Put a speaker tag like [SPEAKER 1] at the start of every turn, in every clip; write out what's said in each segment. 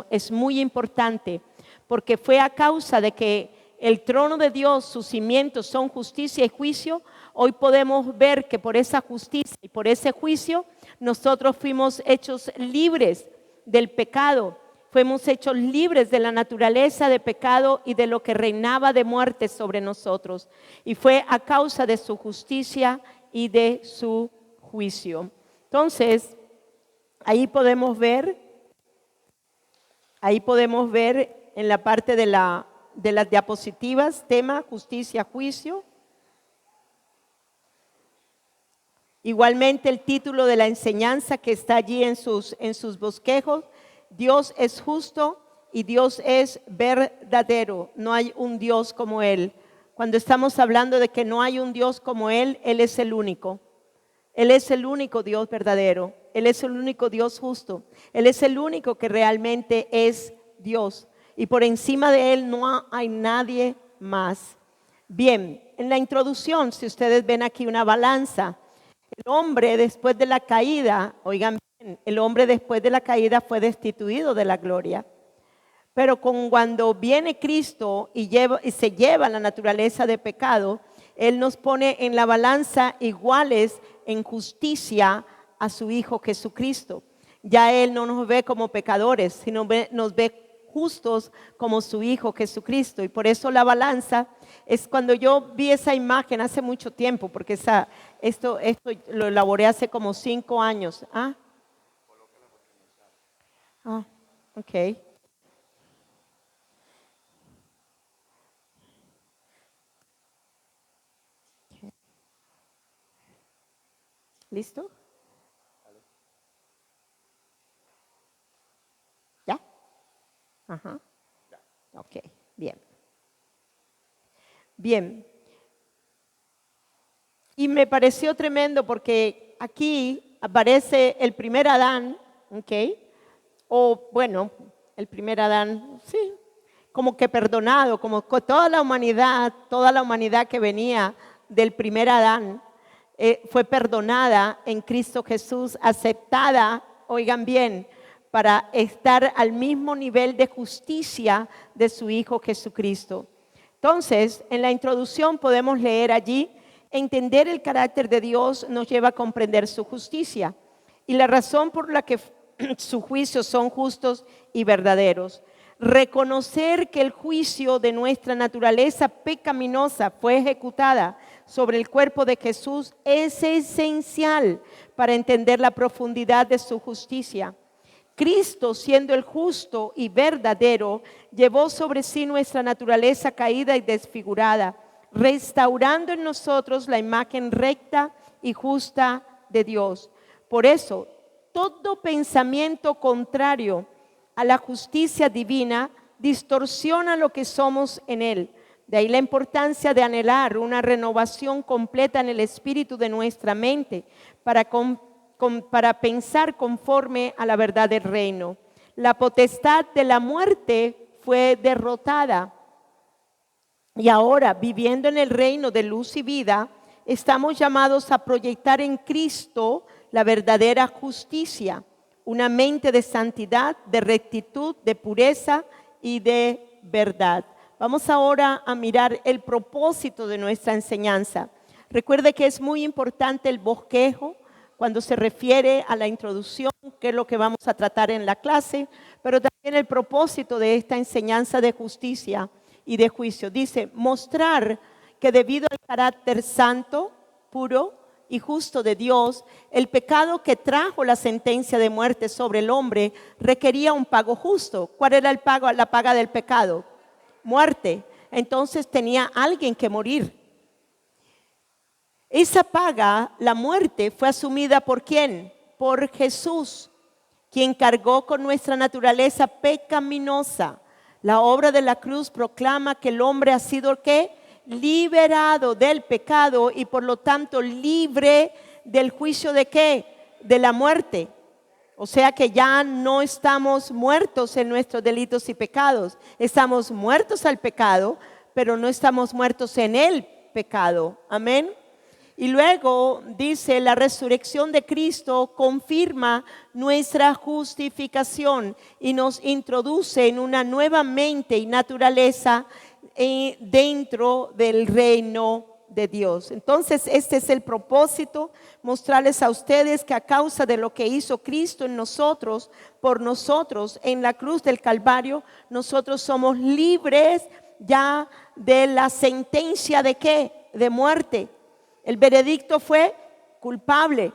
[SPEAKER 1] es muy importante porque fue a causa de que el trono de Dios, sus cimientos son justicia y juicio. Hoy podemos ver que por esa justicia y por ese juicio nosotros fuimos hechos libres del pecado. Fuimos hechos libres de la naturaleza de pecado y de lo que reinaba de muerte sobre nosotros. Y fue a causa de su justicia y de su juicio. Entonces, ahí podemos ver en la parte de las diapositivas, tema, justicia, juicio. Igualmente el título de la enseñanza que está allí en sus bosquejos: Dios es justo y Dios es verdadero. No hay un Dios como Él. Cuando estamos hablando de que no hay un Dios como Él, Él es el único. Él es el único Dios verdadero. Él es el único Dios justo. Él es el único que realmente es Dios. Y por encima de Él no hay nadie más. Bien, en la introducción, si ustedes ven aquí una balanza, el hombre después de la caída, oigan bien, el hombre después de la caída fue destituido de la gloria. Pero cuando viene Cristo y se lleva la naturaleza de pecado, Él nos pone en la balanza iguales en justicia a su Hijo Jesucristo. Ya Él no nos ve como pecadores, sino nos ve justos como su Hijo Jesucristo. Y por eso la balanza es, cuando yo vi esa imagen hace mucho tiempo, porque esto lo elaboré hace como 5 años. Ok. ¿Listo? ¿Ya? Ajá. Ok, bien. Bien. Y me pareció tremendo porque aquí aparece el primer Adán, ¿ok? O bueno, el primer Adán, sí, como que perdonado, como toda la humanidad que venía del primer Adán, fue perdonada en Cristo Jesús, aceptada, oigan bien, para estar al mismo nivel de justicia de su Hijo Jesucristo. Entonces, en la introducción podemos leer allí: entender el carácter de Dios nos lleva a comprender su justicia y la razón por la que sus juicios son justos y verdaderos. Reconocer que el juicio de nuestra naturaleza pecaminosa fue ejecutada sobre el cuerpo de Jesús es esencial para entender la profundidad de su justicia. Cristo, siendo el justo y verdadero, llevó sobre sí nuestra naturaleza caída y desfigurada, restaurando en nosotros la imagen recta y justa de Dios. Por eso, todo pensamiento contrario a la justicia divina distorsiona lo que somos en Él. De ahí la importancia de anhelar una renovación completa en el espíritu de nuestra mente para pensar conforme a la verdad del reino. La potestad de la muerte fue derrotada. Y ahora, viviendo en el reino de luz y vida, estamos llamados a proyectar en Cristo la verdadera justicia, una mente de santidad, de rectitud, de pureza y de verdad. Vamos ahora a mirar el propósito de nuestra enseñanza. Recuerde que es muy importante el bosquejo cuando se refiere a la introducción, que es lo que vamos a tratar en la clase, pero también el propósito de esta enseñanza de justicia y de juicio. Dice: mostrar que debido al carácter santo, puro y justo de Dios, el pecado que trajo la sentencia de muerte sobre el hombre requería un pago justo. ¿Cuál era el pago? La paga del pecado: muerte. Entonces tenía alguien que morir. Esa paga, la muerte, fue asumida ¿por quién? Por Jesús, quien cargó con nuestra naturaleza pecaminosa. La obra de la cruz proclama que el hombre ha sido ¿qué? Liberado del pecado y por lo tanto libre del juicio de ¿qué? De la muerte. O sea que ya no estamos muertos en nuestros delitos y pecados. Estamos muertos al pecado, pero no estamos muertos en el pecado. Amén. Y luego dice, la resurrección de Cristo confirma nuestra justificación y nos introduce en una nueva mente y naturaleza dentro del reino de Dios. Entonces, este es el propósito, mostrarles a ustedes que a causa de lo que hizo Cristo en nosotros, por nosotros, en la cruz del Calvario, nosotros somos libres ya de la sentencia de ¿qué? De muerte. El veredicto fue culpable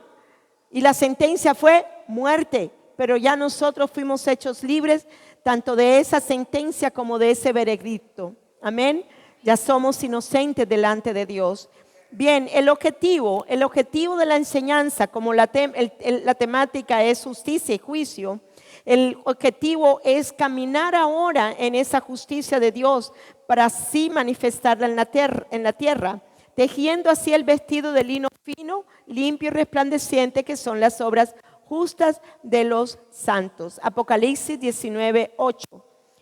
[SPEAKER 1] y la sentencia fue muerte, pero ya nosotros fuimos hechos libres tanto de esa sentencia como de ese veredicto. Amén. Ya somos inocentes delante de Dios. Bien, el objetivo de la enseñanza, como la temática es justicia y juicio, el objetivo es caminar ahora en esa justicia de Dios para así manifestarla en la tierra, tejiendo así el vestido de lino fino, limpio y resplandeciente, que son las obras justas de los santos. Apocalipsis 19:8.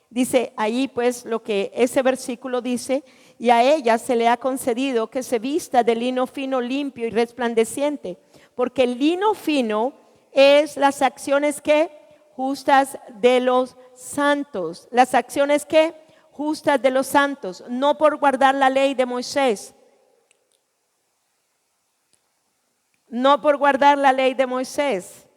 [SPEAKER 1] Dice ahí pues lo que ese versículo dice: y a ella se le ha concedido que se vista de lino fino, limpio y resplandeciente, porque el lino fino es las acciones que justas de los santos, las acciones que justas de los santos, no por guardar la ley de Moisés, no por guardar la ley de Moisés,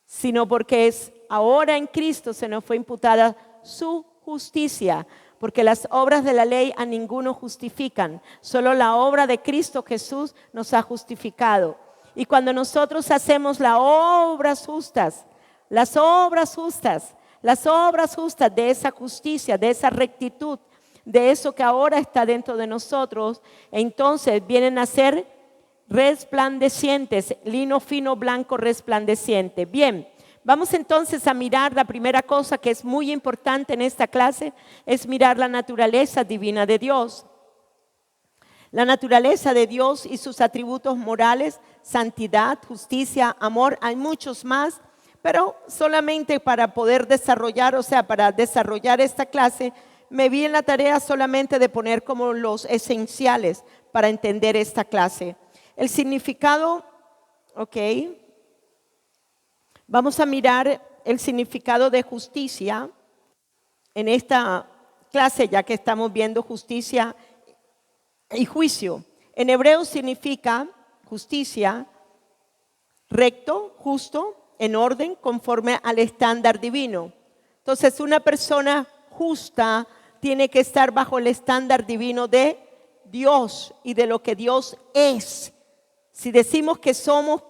[SPEAKER 1] sino porque es ahora en Cristo se nos fue imputada su justicia, porque las obras de la ley a ninguno justifican, solo la obra de Cristo Jesús nos ha justificado. Y cuando nosotros hacemos las obras justas de esa justicia, de esa rectitud, de eso que ahora está dentro de nosotros, entonces vienen a ser resplandecientes, lino fino, blanco, resplandeciente. Bien, vamos entonces a mirar la primera cosa que es muy importante en esta clase, es mirar la naturaleza divina de Dios. La naturaleza de Dios y sus atributos morales, santidad, justicia, amor, hay muchos más, pero solamente para poder desarrollar, para desarrollar esta clase, me vi en la tarea solamente de poner como los esenciales para entender esta clase. El significado, vamos a mirar el significado de justicia en esta clase, ya que estamos viendo justicia y juicio. En hebreo significa justicia, recto, justo, en orden, conforme al estándar divino. Entonces, una persona justa tiene que estar bajo el estándar divino de Dios y de lo que Dios es. Si decimos que somos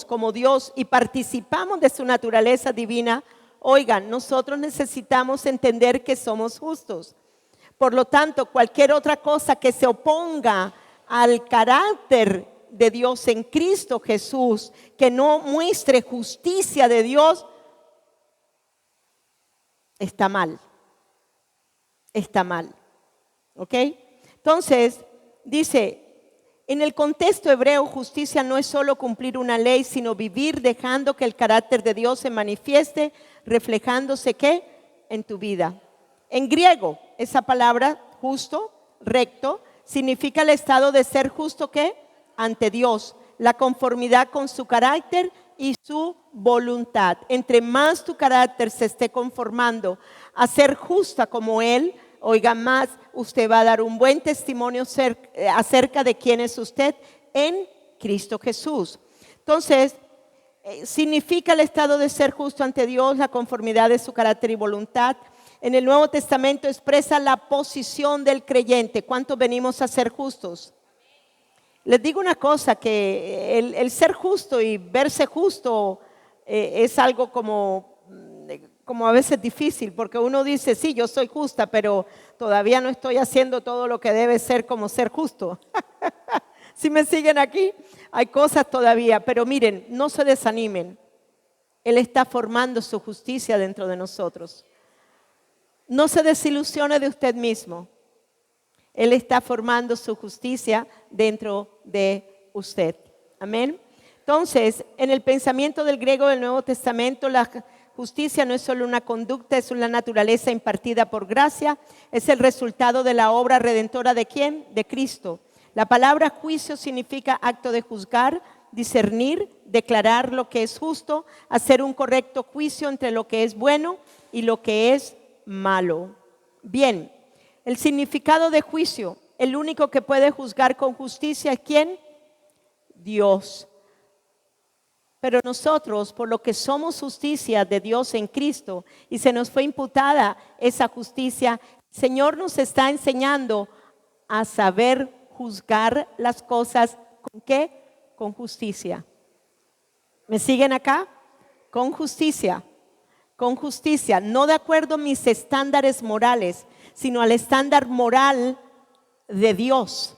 [SPEAKER 1] como Dios y participamos de su naturaleza divina, oigan, nosotros necesitamos entender que somos justos. Por lo tanto, cualquier otra cosa que se oponga al carácter de Dios en Cristo Jesús, que no muestre justicia de Dios, está mal. Está mal. ¿Ok? Entonces, dice, en el contexto hebreo, justicia no es solo cumplir una ley, sino vivir dejando que el carácter de Dios se manifieste, reflejándose ¿qué? En tu vida. En griego, esa palabra justo, recto, significa el estado de ser justo ¿qué? Ante Dios, la conformidad con su carácter y su voluntad. Entre más tu carácter se esté conformando a ser justa como Él, oiga, más usted va a dar un buen testimonio acerca de quién es usted en Cristo Jesús. Entonces, significa el estado de ser justo ante Dios, la conformidad de su carácter y voluntad. En el Nuevo Testamento expresa la posición del creyente. ¿Cuántos venimos a ser justos? Les digo una cosa, que el ser justo y verse justo es algo como a veces difícil, porque uno dice, sí, yo soy justa, pero todavía no estoy haciendo todo lo que debe ser como ser justo. ¿Sí me siguen aquí? Hay cosas todavía, pero miren, no se desanimen. Él está formando su justicia dentro de nosotros. No se desilusione de usted mismo. Él está formando su justicia dentro de usted. Amén. Entonces, en el pensamiento del griego del Nuevo Testamento, la justicia no es solo una conducta, es una naturaleza impartida por gracia, es el resultado de la obra redentora ¿de quién? De Cristo. La palabra juicio significa acto de juzgar, discernir, declarar lo que es justo, hacer un correcto juicio entre lo que es bueno y lo que es malo. Bien, el significado de juicio, el único que puede juzgar con justicia es ¿quién? Dios. Pero nosotros, por lo que somos justicia de Dios en Cristo y se nos fue imputada esa justicia, el Señor nos está enseñando a saber juzgar las cosas ¿con qué? Con justicia. ¿Me siguen acá? Con justicia. Con justicia, no de acuerdo a mis estándares morales, sino al estándar moral de Dios.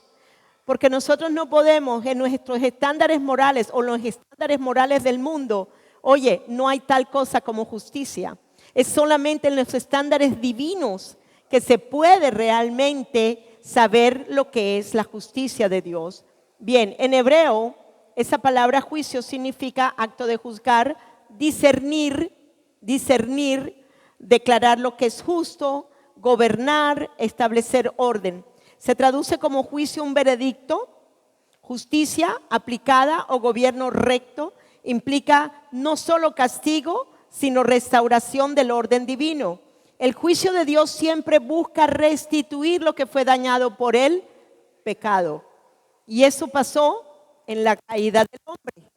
[SPEAKER 1] Porque nosotros no podemos en nuestros estándares morales o los estándares morales del mundo, oye, no hay tal cosa como justicia. Es solamente en los estándares divinos que se puede realmente saber lo que es la justicia de Dios. Bien, en hebreo, esa palabra juicio significa acto de juzgar, discernir, declarar lo que es justo, gobernar, establecer orden. Se traduce como juicio un veredicto, justicia aplicada o gobierno recto. Implica no solo castigo, sino restauración del orden divino. El juicio de Dios siempre busca restituir lo que fue dañado por el pecado. Y eso pasó en la caída del hombre.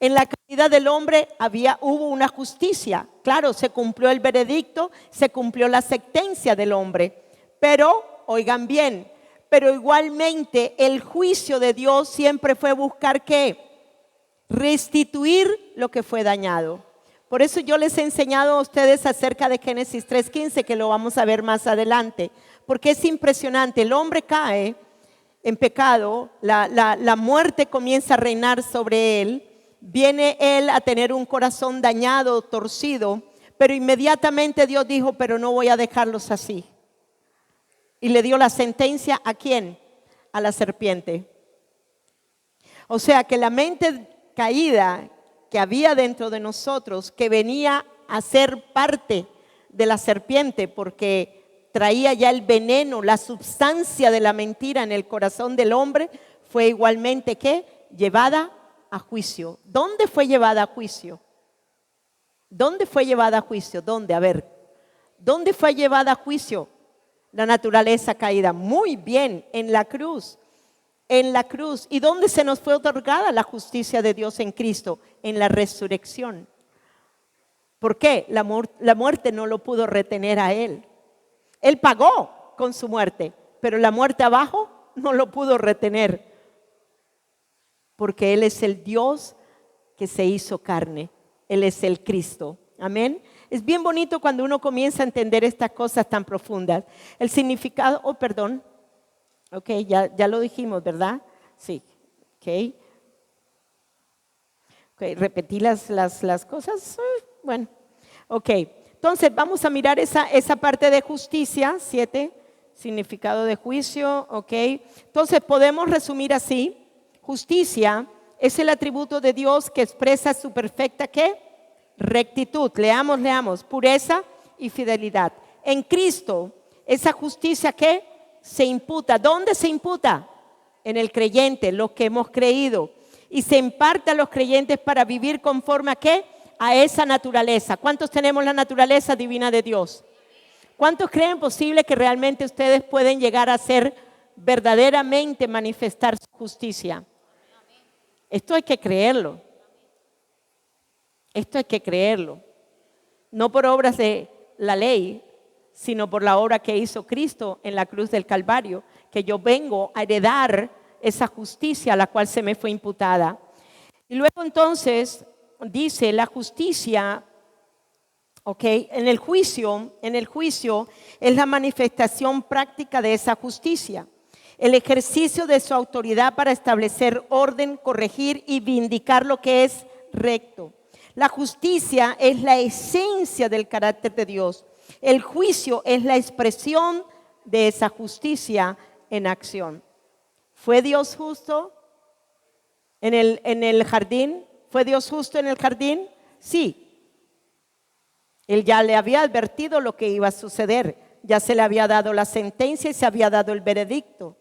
[SPEAKER 1] En la caída del hombre hubo una justicia. Claro, se cumplió el veredicto, se cumplió la sentencia del hombre. Pero, oigan bien, pero igualmente el juicio de Dios siempre fue buscar ¿qué? Restituir lo que fue dañado. Por eso yo les he enseñado a ustedes acerca de Génesis 3:15, que lo vamos a ver más adelante. Porque es impresionante, el hombre cae en pecado, la muerte comienza a reinar sobre él. Viene él a tener un corazón dañado, torcido, pero inmediatamente Dios dijo, pero no voy a dejarlos así. Y le dio la sentencia ¿a quién? A la serpiente. O sea que la mente caída que había dentro de nosotros, que venía a ser parte de la serpiente, porque traía ya el veneno, la sustancia de la mentira en el corazón del hombre, fue igualmente ¿qué? Llevada a juicio. ¿Dónde fue llevada a juicio? ¿Dónde fue llevada a juicio? ¿Dónde? A ver, ¿dónde fue llevada a juicio la naturaleza caída? Muy bien, en la cruz. En la cruz. ¿Y dónde se nos fue otorgada la justicia de Dios en Cristo? En la resurrección. ¿Por qué? La muerte no lo pudo retener a él. Él pagó con su muerte, pero la muerte abajo no lo pudo retener. Porque Él es el Dios que se hizo carne. Él es el Cristo. Amén. Es bien bonito cuando uno comienza a entender estas cosas tan profundas. El significado, perdón. Ok, ya lo dijimos, ¿verdad? Sí. Ok, repetí las cosas. Bueno, ok. Entonces vamos a mirar esa parte de justicia, 7, significado de juicio, ok. Entonces podemos resumir así. Justicia es el atributo de Dios que expresa su perfecta ¿qué? Rectitud. Leamos. Pureza y fidelidad. En Cristo, esa justicia ¿qué? Se imputa. ¿Dónde se imputa? En el creyente, los que hemos creído. Y se imparte a los creyentes para vivir conforme a ¿qué? A esa naturaleza. ¿Cuántos tenemos la naturaleza divina de Dios? ¿Cuántos creen posible que realmente ustedes pueden llegar a ser verdaderamente manifestar su justicia? Esto hay que creerlo. Esto hay que creerlo. No por obras de la ley, sino por la obra que hizo Cristo en la cruz del Calvario, que yo vengo a heredar esa justicia a la cual se me fue imputada. Y luego entonces dice la justicia, en el juicio es la manifestación práctica de esa justicia. El ejercicio de su autoridad para establecer orden, corregir y vindicar lo que es recto. La justicia es la esencia del carácter de Dios. El juicio es la expresión de esa justicia en acción. ¿Fue Dios justo en el jardín? ¿Fue Dios justo en el jardín? Sí. Él ya le había advertido lo que iba a suceder. Ya se le había dado la sentencia y se había dado el veredicto.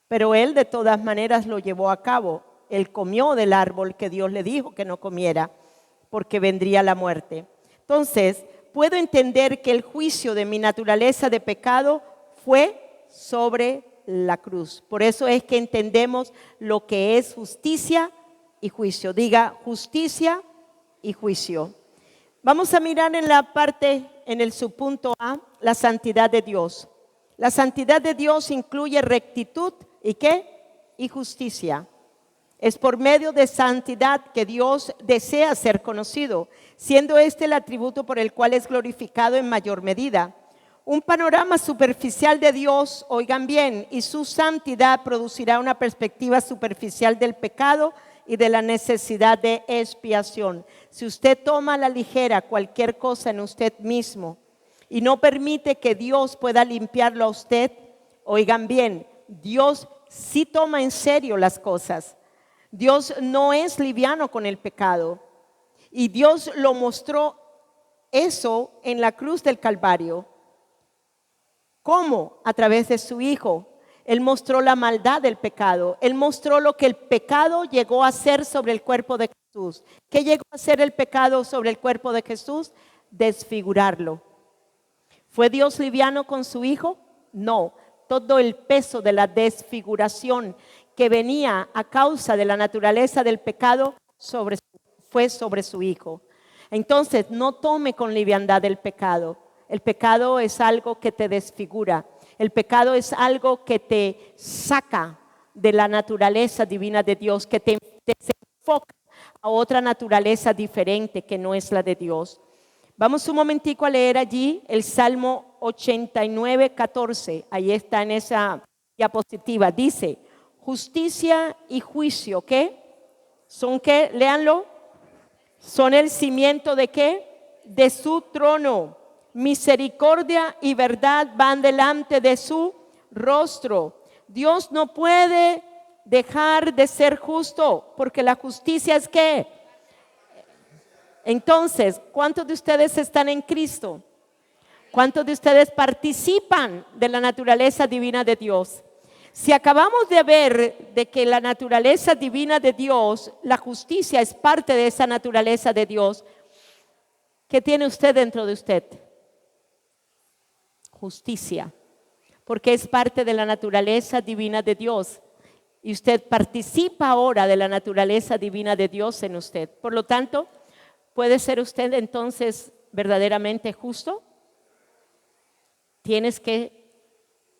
[SPEAKER 1] Pero él de todas maneras lo llevó a cabo. Él comió del árbol que Dios le dijo que no comiera, porque vendría la muerte. Entonces, puedo entender que el juicio de mi naturaleza de pecado fue sobre la cruz. Por eso es que entendemos lo que es justicia y juicio. Diga justicia y juicio. Vamos a mirar en la parte, en el subpunto A, la santidad de Dios. La santidad de Dios incluye rectitud y ¿qué? Y justicia. Es por medio de santidad que Dios desea ser conocido, siendo este el atributo por el cual es glorificado en mayor medida. Un panorama superficial de Dios, oigan bien, y su santidad producirá una perspectiva superficial del pecado y de la necesidad de expiación. Si usted toma a la ligera cualquier cosa en usted mismo y no permite que Dios pueda limpiarlo a usted, oigan bien, Dios sí toma en serio las cosas. Dios no es liviano con el pecado. Y Dios lo mostró eso en la cruz del Calvario. ¿Cómo? A través de su Hijo. Él mostró la maldad del pecado. Él mostró lo que el pecado llegó a hacer sobre el cuerpo de Jesús. ¿Qué llegó a hacer el pecado sobre el cuerpo de Jesús? Desfigurarlo. ¿Fue Dios liviano con su Hijo? No. Todo el peso de la desfiguración que venía a causa de la naturaleza del pecado fue sobre su Hijo. Entonces, no tome con liviandad el pecado. El pecado es algo que te desfigura. El pecado es algo que te saca de la naturaleza divina de Dios, que te desenfoca a otra naturaleza diferente que no es la de Dios. Vamos un momentico a leer allí el Salmo 89, 14. Ahí está en esa diapositiva. Dice, justicia y juicio, ¿qué? ¿Son qué? Léanlo. Son el cimiento de ¿qué? De su trono. Misericordia y verdad van delante de su rostro. Dios no puede dejar de ser justo, porque la justicia es ¿qué? Entonces, ¿cuántos de ustedes están en Cristo? ¿Cuántos de ustedes participan de la naturaleza divina de Dios? Si acabamos de ver de que la naturaleza divina de Dios, la justicia es parte de esa naturaleza de Dios, ¿qué tiene usted dentro de usted? Justicia, porque es parte de la naturaleza divina de Dios. Y usted participa ahora de la naturaleza divina de Dios en usted. Por lo tanto, ¿puede ser usted entonces verdaderamente justo? Tienes que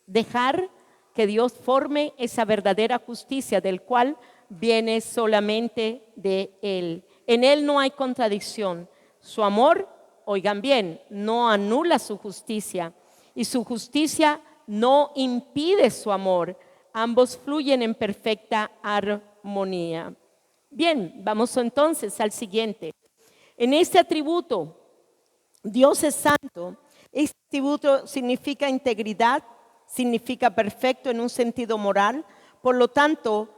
[SPEAKER 1] dejar que Dios forme esa verdadera justicia del cual viene solamente de Él. En Él no hay contradicción. Su amor, oigan bien, no anula su justicia y su justicia no impide su amor. Ambos fluyen en perfecta armonía. Bien, vamos entonces al siguiente. En este atributo, Dios es santo. Este atributo significa integridad, significa perfecto en un sentido moral. Por lo tanto,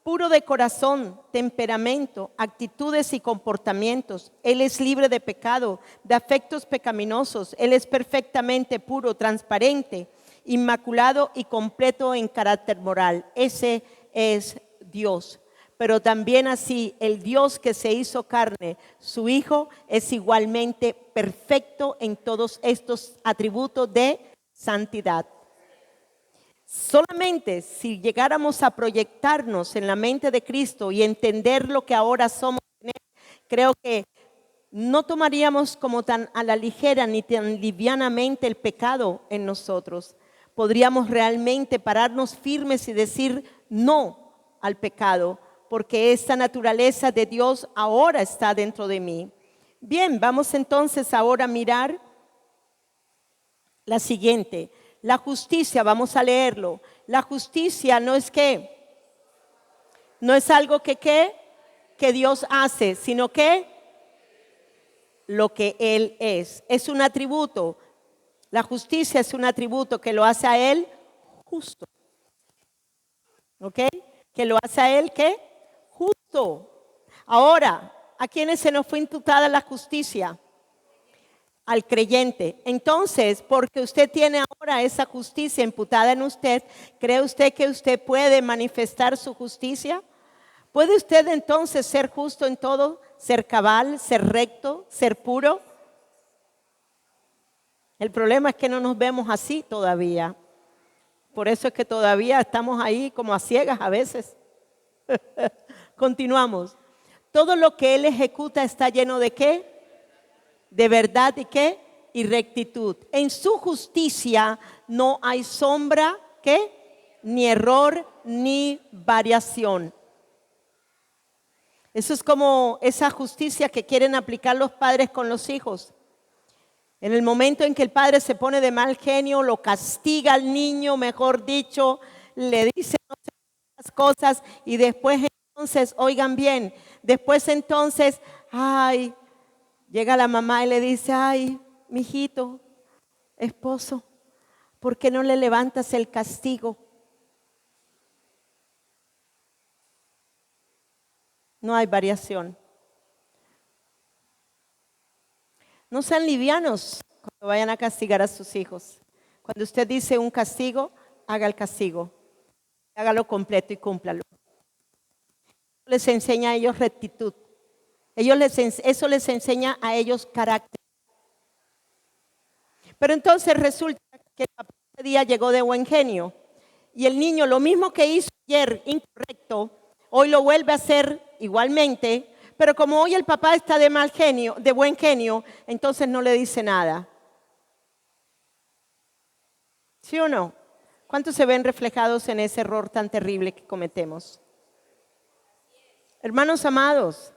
[SPEAKER 1] puro de corazón, temperamento, actitudes y comportamientos. Él es libre de pecado, de afectos pecaminosos. Él es perfectamente puro, transparente, inmaculado y completo en carácter moral. Ese es Dios. Pero también así el Dios que se hizo carne, su Hijo, es igualmente perfecto en todos estos atributos de santidad. Solamente si llegáramos a proyectarnos en la mente de Cristo y entender lo que ahora somos, creo que no tomaríamos como tan a la ligera ni tan livianamente el pecado en nosotros. Podríamos realmente pararnos firmes y decir no al pecado, porque esta naturaleza de Dios ahora está dentro de mí. Bien, vamos entonces ahora a mirar la siguiente. La justicia, vamos a leerlo. La justicia no es ¿qué? No es algo que Dios hace, sino que lo que Él es. Es un atributo. La justicia es un atributo que lo hace a Él justo. ¿Ok? Que lo hace a Él ¿qué? Justo. Ahora, ¿a quiénes se nos fue imputada la justicia? al creyente. Entonces, porque usted tiene ahora esa justicia imputada en usted, ¿cree usted que usted puede manifestar su justicia? ¿Puede usted entonces ser justo en todo, ser cabal, ser recto, ser puro? El problema es que no nos vemos así todavía. Por eso es que todavía estamos ahí como a ciegas a veces. Continuamos. Todo lo que Él ejecuta está lleno ¿de qué? De verdad y ¿qué? Y rectitud. En su justicia no hay sombra, ¿qué? Ni error, ni variación. Eso es como esa justicia que quieren aplicar los padres con los hijos. En el momento en que el padre se pone de mal genio, lo castiga al niño, mejor dicho, le dice no sé cuántas cosas y después entonces, oigan bien, después entonces, ay, llega la mamá y le dice, ay, mijito, esposo, ¿por qué no le levantas el castigo? No hay variación. No sean livianos cuando vayan a castigar a sus hijos. Cuando usted dice un castigo, haga el castigo. Hágalo completo y cúmplalo. Les enseña a ellos rectitud. Eso les enseña a ellos carácter. Pero entonces resulta que el papá ese día llegó de buen genio. Y el niño lo mismo que hizo ayer incorrecto, hoy lo vuelve a hacer igualmente. Pero como hoy el papá está de mal genio, de buen genio, entonces no le dice nada. ¿Sí o no? ¿Cuántos se ven reflejados en ese error tan terrible que cometemos? Hermanos amados,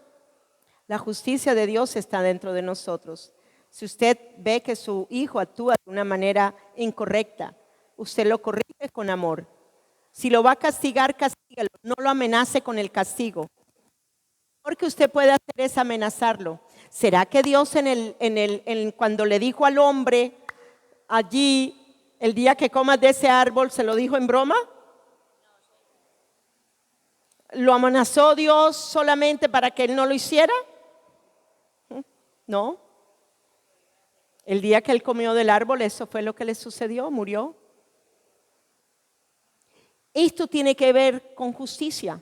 [SPEAKER 1] la justicia de Dios está dentro de nosotros. Si usted ve que su hijo actúa de una manera incorrecta, usted lo corrige con amor. Si lo va a castigar, castígalo. No lo amenace con el castigo. Lo mejor que usted puede hacer es amenazarlo. ¿Será que Dios cuando le dijo al hombre allí, el día que comas de ese árbol, se lo dijo en broma? ¿Lo amenazó Dios solamente para que él no lo hiciera? No. El día que él comió del árbol, eso fue lo que le sucedió, murió. Esto tiene que ver con justicia.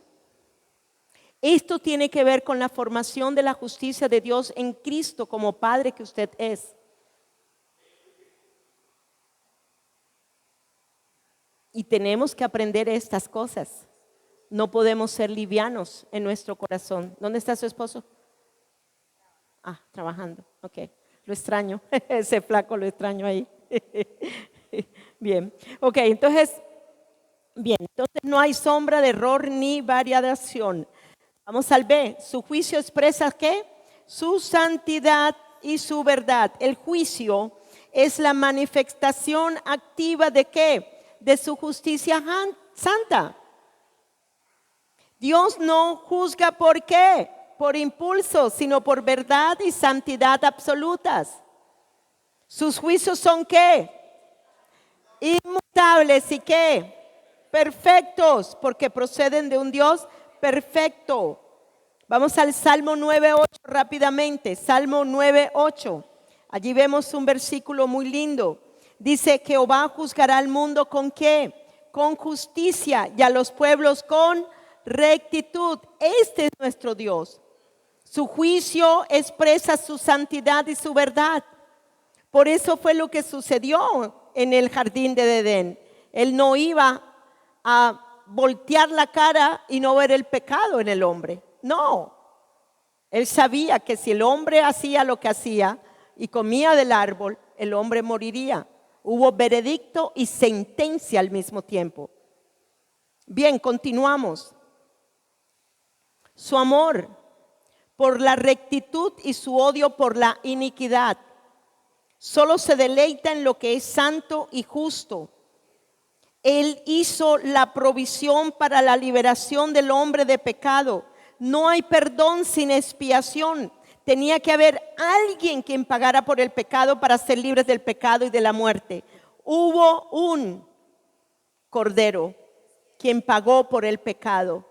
[SPEAKER 1] Esto tiene que ver con la formación de la justicia de Dios en Cristo como Padre que usted es. Y tenemos que aprender estas cosas. No podemos ser livianos en nuestro corazón. ¿Dónde está su esposo? Ah, trabajando. Ok, lo extraño. Ese flaco lo extraño ahí. Bien, ok, entonces no hay sombra de error ni variación. Vamos al B. Su juicio expresa ¿qué? Su santidad y su verdad. El juicio es la manifestación activa ¿de qué? De su justicia santa. Dios no juzga ¿por qué? Por impulso, sino por verdad y santidad absolutas. Sus juicios son ¿qué? Inmutables y ¿qué? Perfectos, porque proceden de un Dios perfecto. Vamos al Salmo 9:8 rápidamente. Salmo 9:8. Allí vemos un versículo muy lindo. Dice: Jehová juzgará al mundo ¿con qué? Con justicia, y a los pueblos con rectitud. Este es nuestro Dios. Su juicio expresa su santidad y su verdad. Por eso fue lo que sucedió en el jardín de Edén. Él no iba a voltear la cara y no ver el pecado en el hombre. No. Él sabía que si el hombre hacía lo que hacía y comía del árbol, el hombre moriría. Hubo veredicto y sentencia al mismo tiempo. Bien, continuamos. Su amor por la rectitud y su odio por la iniquidad. Solo se deleita en lo que es santo y justo. Él hizo la provisión para la liberación del hombre de pecado. No hay perdón sin expiación. Tenía que haber alguien quien pagara por el pecado para ser libres del pecado y de la muerte. Hubo un cordero quien pagó por el pecado.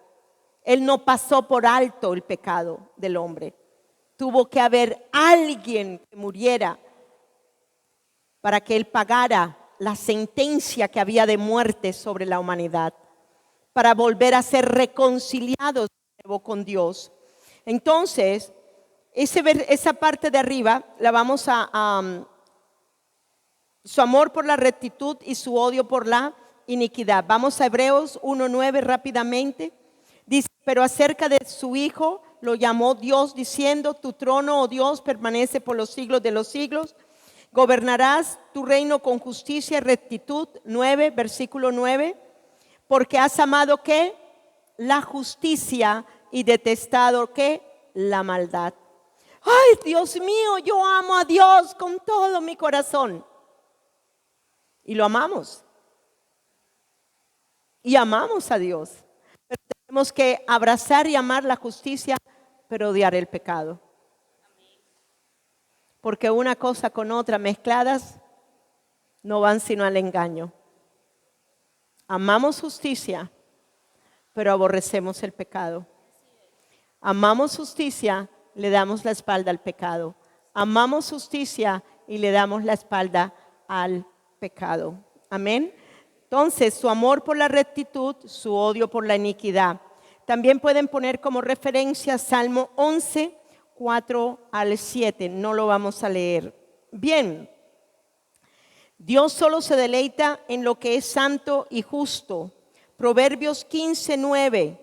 [SPEAKER 1] Él no pasó por alto el pecado del hombre. Tuvo que haber alguien que muriera para que Él pagara la sentencia que había de muerte sobre la humanidad, para volver a ser reconciliados de nuevo con Dios. Entonces, esa parte de arriba la vamos su amor por la rectitud y su odio por la iniquidad. Vamos a Hebreos 1:9 rápidamente. Dice, pero acerca de su Hijo lo llamó Dios diciendo, tu trono, oh Dios, permanece por los siglos de los siglos. Gobernarás tu reino con justicia y rectitud. 9, versículo 9. Porque has amado ¿qué? La justicia y detestado ¿qué? La maldad. Ay, Dios mío, yo amo a Dios con todo mi corazón. Y lo amamos. Y amamos a Dios. Pero tenemos que abrazar y amar la justicia, pero odiar el pecado. Porque una cosa con otra mezcladas no van sino al engaño. Amamos justicia, pero aborrecemos el pecado. Amamos justicia, le damos la espalda al pecado. Amamos justicia y le damos la espalda al pecado. Amén. Entonces, su amor por la rectitud, su odio por la iniquidad. También pueden poner como referencia Salmo 11, 4 al 7. No lo vamos a leer. Bien. Dios solo se deleita en lo que es santo y justo. Proverbios 15:9.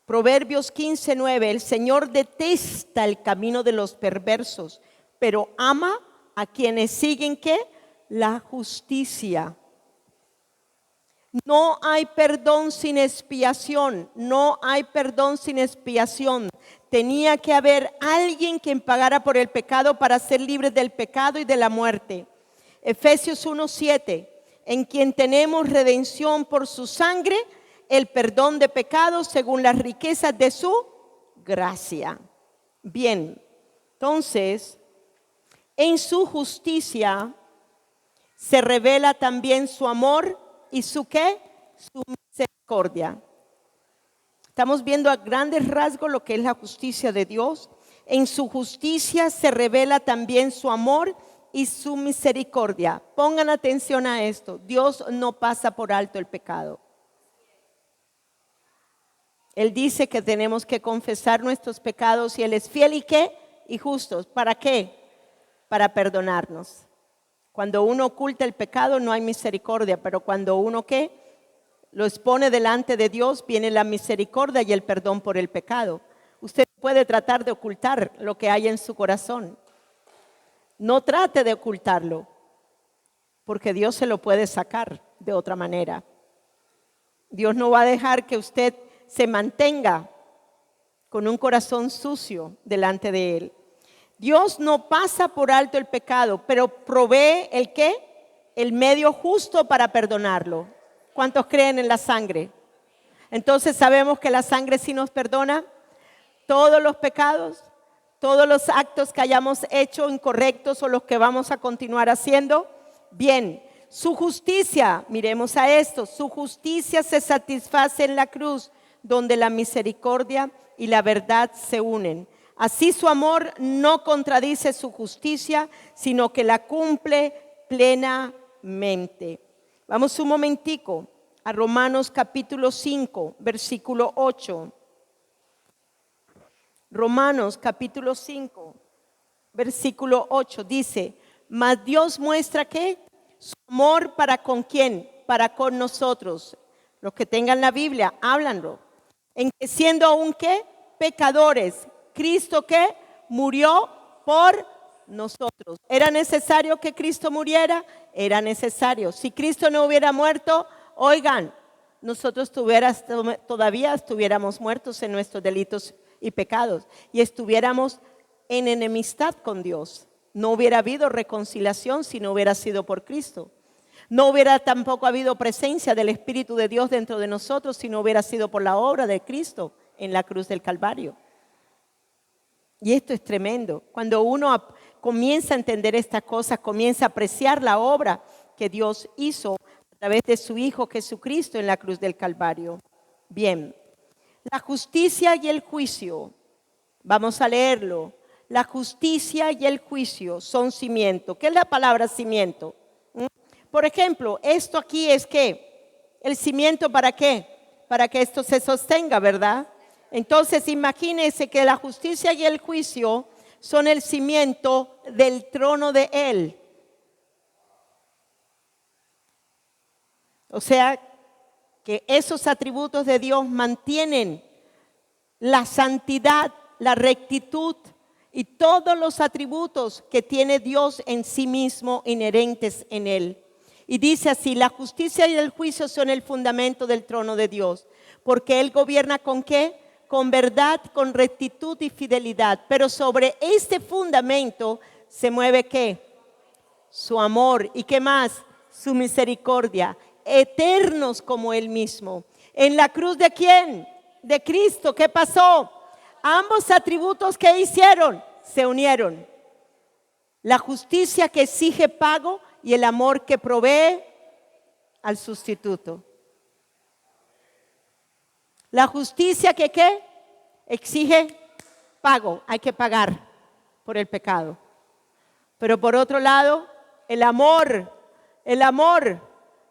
[SPEAKER 1] Proverbios 15:9. El Señor detesta el camino de los perversos, pero ama a quienes siguen ¿qué? La justicia. No hay perdón sin expiación. No hay perdón sin expiación. Tenía que haber alguien quien pagara por el pecado para ser libres del pecado y de la muerte. Efesios 1:7, en quien tenemos redención por su sangre, el perdón de pecados según las riquezas de su gracia. Bien, entonces, en su justicia se revela también su amor y su ¿qué? Su misericordia. Estamos viendo a grandes rasgos lo que es la justicia de Dios. En su justicia se revela también su amor y su misericordia. Pongan atención a esto. Dios no pasa por alto el pecado. Él dice que tenemos que confesar nuestros pecados y Él es fiel y ¿qué? Y justo. ¿Para qué? Para perdonarnos. Cuando uno oculta el pecado no hay misericordia, pero cuando uno ¿qué? Lo expone delante de Dios, viene la misericordia y el perdón por el pecado. Usted puede tratar de ocultar lo que hay en su corazón. No trate de ocultarlo, porque Dios se lo puede sacar de otra manera. Dios no va a dejar que usted se mantenga con un corazón sucio delante de Él. Dios no pasa por alto el pecado, pero provee ¿el qué? El medio justo para perdonarlo. ¿Cuántos creen en la sangre? Entonces sabemos que la sangre sí nos perdona todos los pecados, todos los actos que hayamos hecho incorrectos o los que vamos a continuar haciendo. Bien, su justicia, miremos a esto, su justicia se satisface en la cruz, donde la misericordia y la verdad se unen. Así su amor no contradice su justicia, sino que la cumple plenamente. Vamos un momentico a Romanos capítulo 5, versículo 8. Romanos capítulo 5, versículo 8 dice, mas Dios muestra ¿qué? Su amor para con ¿quién? Para con nosotros. Los que tengan la Biblia, háblanlo. En que siendo aún ¿qué? Pecadores, Cristo ¿qué? Murió por nosotros. ¿Era necesario que Cristo muriera? Era necesario. Si Cristo no hubiera muerto, oigan, nosotros todavía estuviéramos muertos en nuestros delitos y pecados y estuviéramos en enemistad con Dios. No hubiera habido reconciliación si no hubiera sido por Cristo. No hubiera tampoco habido presencia del Espíritu de Dios dentro de nosotros si no hubiera sido por la obra de Cristo en la cruz del Calvario. Y esto es tremendo. Cuando uno comienza a entender estas cosas, comienza a apreciar la obra que Dios hizo a través de su Hijo Jesucristo en la cruz del Calvario. Bien, la justicia y el juicio, vamos a leerlo. la justicia y el juicio son cimiento. ¿Qué es la palabra cimiento? Por ejemplo, esto aquí es ¿qué? El cimiento, ¿para qué? Para que esto se sostenga, ¿verdad? Entonces, imagínense que la justicia y el juicio son el cimiento del trono de Él. O sea, que esos atributos de Dios mantienen la santidad, la rectitud y todos los atributos que tiene Dios en sí mismo inherentes en Él. Y dice así, la justicia y el juicio son el fundamento del trono de Dios, porque Él gobierna ¿con qué? Con verdad, con rectitud y fidelidad. Pero sobre este fundamento se mueve ¿qué? Su amor. ¿Y qué más? Su misericordia. Eternos como Él mismo. ¿En la cruz de quién? De Cristo. ¿Qué pasó? Ambos atributos que hicieron se unieron. La justicia que exige pago y el amor que provee al sustituto. La justicia que ¿qué? Exige pago, hay que pagar por el pecado. Pero por otro lado, el amor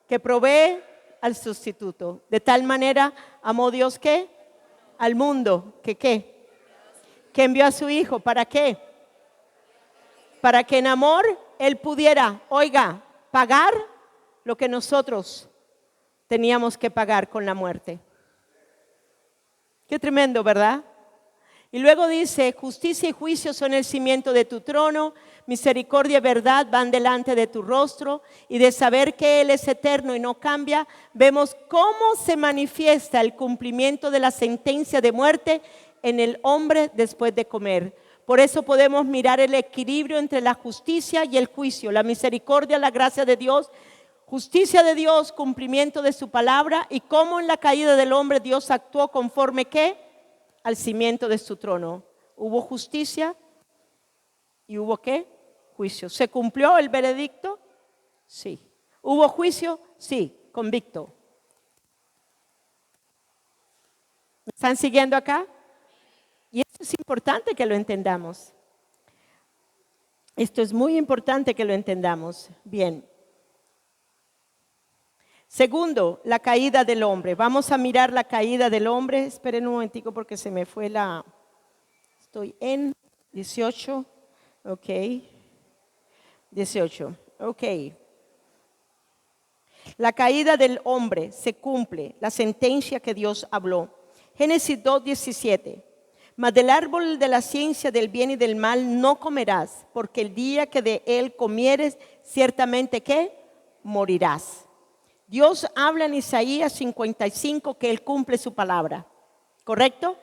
[SPEAKER 1] que provee al sustituto. De tal manera amó Dios ¿qué? Al mundo, que ¿qué? Que envió a su Hijo, ¿para qué? Para que en amor Él pudiera, oiga, pagar lo que nosotros teníamos que pagar con la muerte. Qué tremendo, ¿verdad? Y luego dice, justicia y juicio son el cimiento de tu trono, misericordia y verdad van delante de tu rostro, y de saber que Él es eterno y no cambia, vemos cómo se manifiesta el cumplimiento de la sentencia de muerte en el hombre después de comer. Por eso podemos mirar el equilibrio entre la justicia y el juicio, la misericordia, la gracia de Dios, justicia de Dios, cumplimiento de su palabra, y cómo en la caída del hombre Dios actuó conforme ¿qué? Al cimiento de su trono. Hubo justicia y hubo ¿qué? Juicio. ¿Se cumplió el veredicto? Sí. ¿Hubo juicio? Sí. Convicto. ¿Me están siguiendo acá? Y esto es importante que lo entendamos. Esto es muy importante que lo entendamos. Bien. Segundo, la caída del hombre. Vamos a mirar la caída del hombre. Esperen un momentico porque se me fue la... Estoy en 18. Ok. 18. Ok. La caída del hombre se cumple, la sentencia que Dios habló. Génesis 2:17. Mas del árbol de la ciencia del bien y del mal no comerás, porque el día que de él comieres, ciertamente ¿qué? Morirás. Dios habla en Isaías 55 que Él cumple su palabra, ¿correcto?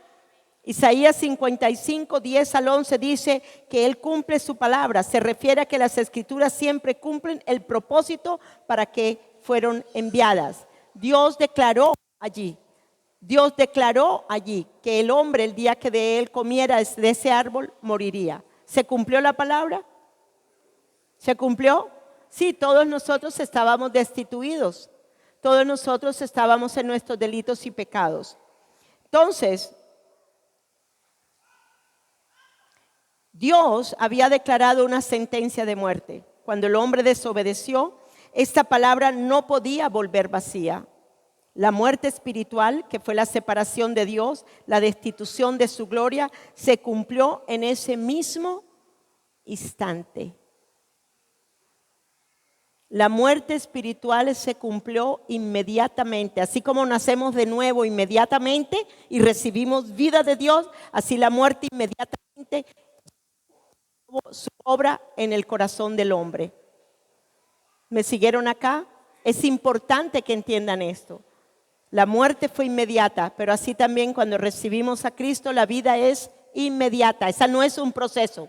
[SPEAKER 1] Isaías 55, 10 al 11 dice que Él cumple su palabra. Se refiere a que las escrituras siempre cumplen el propósito para que fueron enviadas. Dios declaró allí que el hombre el día que de él comiera de ese árbol moriría. ¿Se cumplió la palabra? ¿Se cumplió? Sí, todos nosotros estábamos destituidos. Todos nosotros estábamos en nuestros delitos y pecados. Entonces, Dios había declarado una sentencia de muerte. Cuando el hombre desobedeció, esta palabra no podía volver vacía. La muerte espiritual, que fue la separación de Dios, la destitución de su gloria, se cumplió en ese mismo instante. La muerte espiritual se cumplió inmediatamente. Así como nacemos de nuevo inmediatamente y recibimos vida de Dios, así la muerte inmediatamente tuvo su obra en el corazón del hombre. ¿Me siguieron acá? Es importante que entiendan esto. La muerte fue inmediata, pero así también cuando recibimos a Cristo la vida es inmediata. Esa no es un proceso.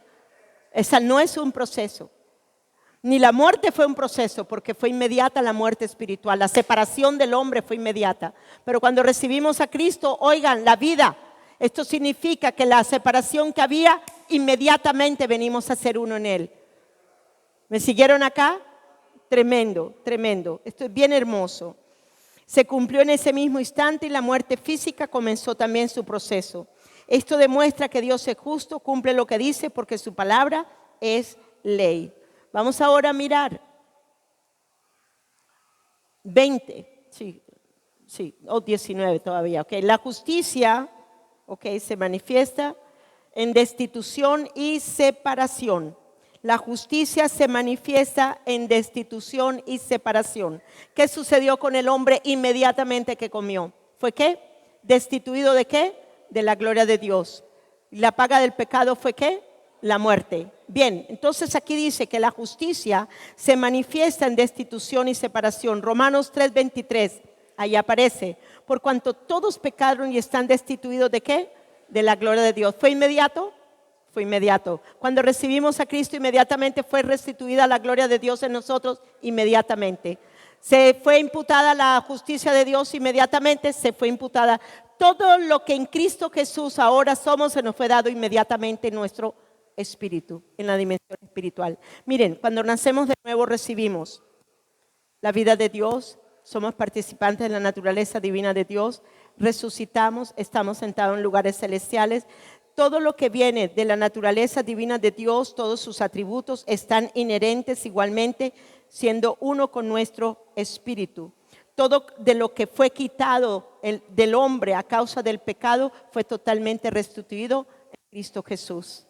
[SPEAKER 1] Ni la muerte fue un proceso, porque fue inmediata la muerte espiritual. La separación del hombre fue inmediata. Pero cuando recibimos a Cristo, oigan, la vida. Esto significa que la separación que había, inmediatamente venimos a ser uno en Él. ¿Me siguieron acá? Tremendo, tremendo. Esto es bien hermoso. Se cumplió en ese mismo instante y la muerte física comenzó también su proceso. Esto demuestra que Dios es justo, cumple lo que dice porque su palabra es ley. Vamos ahora a mirar 20, o 19 todavía. Okay. La justicia, se manifiesta en destitución y separación. La justicia se manifiesta en destitución y separación. ¿Qué sucedió con el hombre inmediatamente que comió? ¿Fue qué? ¿Destituido de qué? De la gloria de Dios. ¿La paga del pecado fue qué? La muerte. Bien, entonces aquí dice que la justicia se manifiesta en destitución y separación. Romanos 3:23, ahí aparece. Por cuanto todos pecaron y están destituidos de qué? De la gloria de Dios. ¿Fue inmediato? Fue inmediato. Cuando recibimos a Cristo, inmediatamente fue restituida la gloria de Dios en nosotros, inmediatamente. Se fue imputada la justicia de Dios, inmediatamente se fue imputada. Todo lo que en Cristo Jesús ahora somos, se nos fue dado inmediatamente en nuestro espíritu, en la dimensión espiritual. Miren, cuando nacemos de nuevo recibimos la vida de Dios, somos participantes de la naturaleza divina de Dios, resucitamos, estamos sentados en lugares celestiales. Todo lo que viene de la naturaleza divina de Dios, todos sus atributos están inherentes igualmente, siendo uno con nuestro espíritu. Todo de lo que fue quitado del hombre a causa del pecado fue totalmente restituido en Cristo Jesús.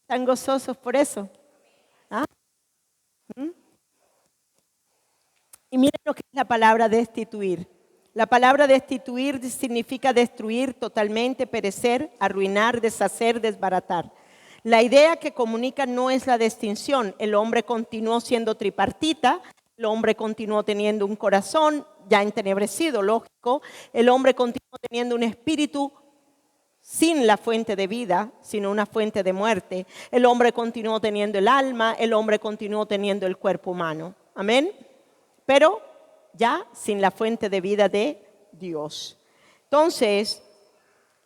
[SPEAKER 1] ¿Están gozosos por eso? ¿Ah? Y miren lo que es la palabra destituir. La palabra destituir significa destruir totalmente, perecer, arruinar, deshacer, desbaratar. La idea que comunica no es la distinción. El hombre continuó siendo tripartita, el hombre continuó teniendo un corazón ya entenebrecido, lógico. El hombre continuó teniendo un espíritu sin la fuente de vida, sino una fuente de muerte. El hombre continuó teniendo el alma, el hombre continuó teniendo el cuerpo humano. Amén. Pero ya sin la fuente de vida de Dios. Entonces,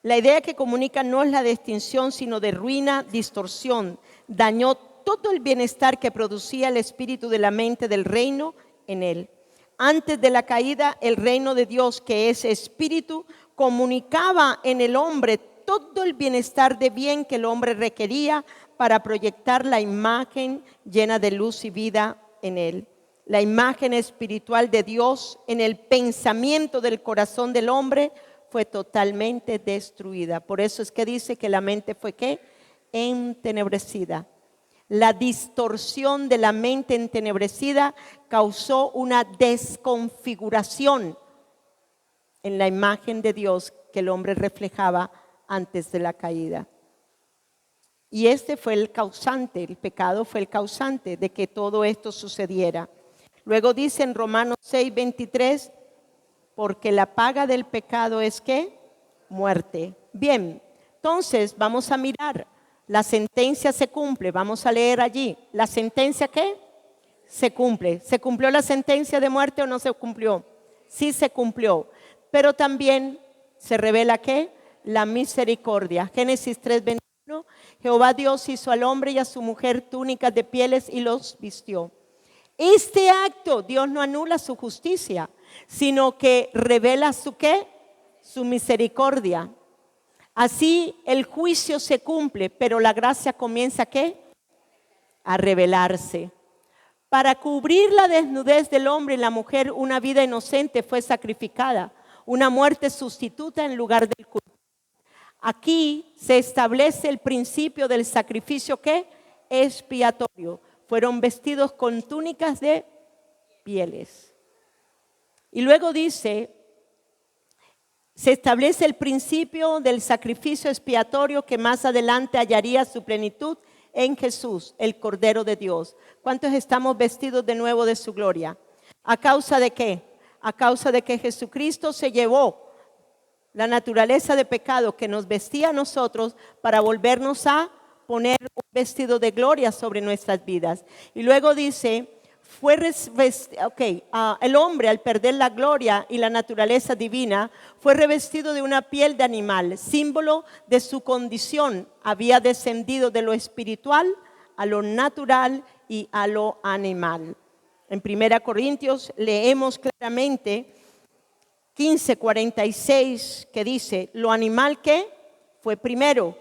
[SPEAKER 1] la idea que comunica no es la distinción, sino de ruina, distorsión. Dañó todo el bienestar que producía el espíritu de la mente del reino en él. Antes de la caída, el reino de Dios, que es espíritu, comunicaba en el hombre todo el bienestar de bien que el hombre requería para proyectar la imagen llena de luz y vida en él. La imagen espiritual de Dios en el pensamiento del corazón del hombre fue totalmente destruida. Por eso es que dice que la mente fue ¿qué? Entenebrecida. La distorsión de la mente entenebrecida causó una desconfiguración en la imagen de Dios que el hombre reflejaba antes de la caída. Y este fue el causante, el pecado fue el causante de que todo esto sucediera. Luego dice en Romanos 6:23, porque la paga del pecado es ¿qué? Muerte. Bien, entonces vamos a mirar, la sentencia se cumple, vamos a leer allí, ¿la sentencia qué? Se cumple. ¿Se cumplió la sentencia de muerte o no se cumplió? Sí se cumplió, pero también se revela ¿qué? La misericordia. Génesis 3:21, Jehová Dios hizo al hombre y a su mujer túnicas de pieles y los vistió. Este acto, Dios no anula su justicia, sino que revela su ¿qué? Su misericordia. Así el juicio se cumple, pero la gracia comienza ¿qué? A revelarse. Para cubrir la desnudez del hombre y la mujer, una vida inocente fue sacrificada, una muerte sustituta en lugar del culpable. Aquí se establece el principio del sacrificio ¿qué? Expiatorio. Fueron vestidos con túnicas de pieles. Y luego dice, se establece el principio del sacrificio expiatorio que más adelante hallaría su plenitud en Jesús, el Cordero de Dios. ¿Cuántos estamos vestidos de nuevo de su gloria? ¿A causa de qué? A causa de que Jesucristo se llevó la naturaleza de pecado que nos vestía a nosotros para volvernos a poner un vestido de gloria sobre nuestras vidas. Y luego dice, el hombre al perder la gloria y la naturaleza divina fue revestido de una piel de animal, símbolo de su condición. Había descendido de lo espiritual a lo natural y a lo animal. En 1 Corintios leemos claramente 15:46, que dice, lo animal que fue primero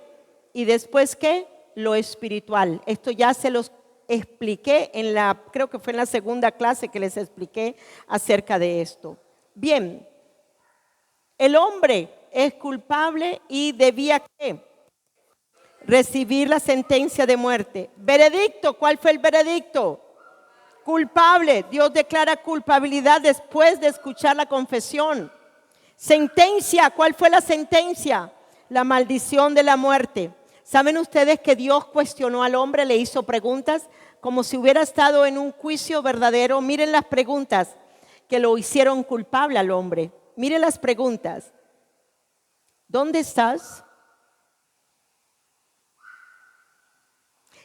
[SPEAKER 1] y después que lo espiritual. Esto ya se los expliqué creo que fue en la segunda clase que les expliqué acerca de esto. Bien, el hombre es culpable y debía ¿qué? Recibir la sentencia de muerte. Veredicto, ¿cuál fue el veredicto? Culpable. Dios declara culpabilidad después de escuchar la confesión. Sentencia, ¿cuál fue la sentencia? La maldición de la muerte. ¿Saben ustedes que Dios cuestionó al hombre, le hizo preguntas como si hubiera estado en un juicio verdadero? Miren las preguntas que lo hicieron culpable al hombre. Miren las preguntas. ¿Dónde estás?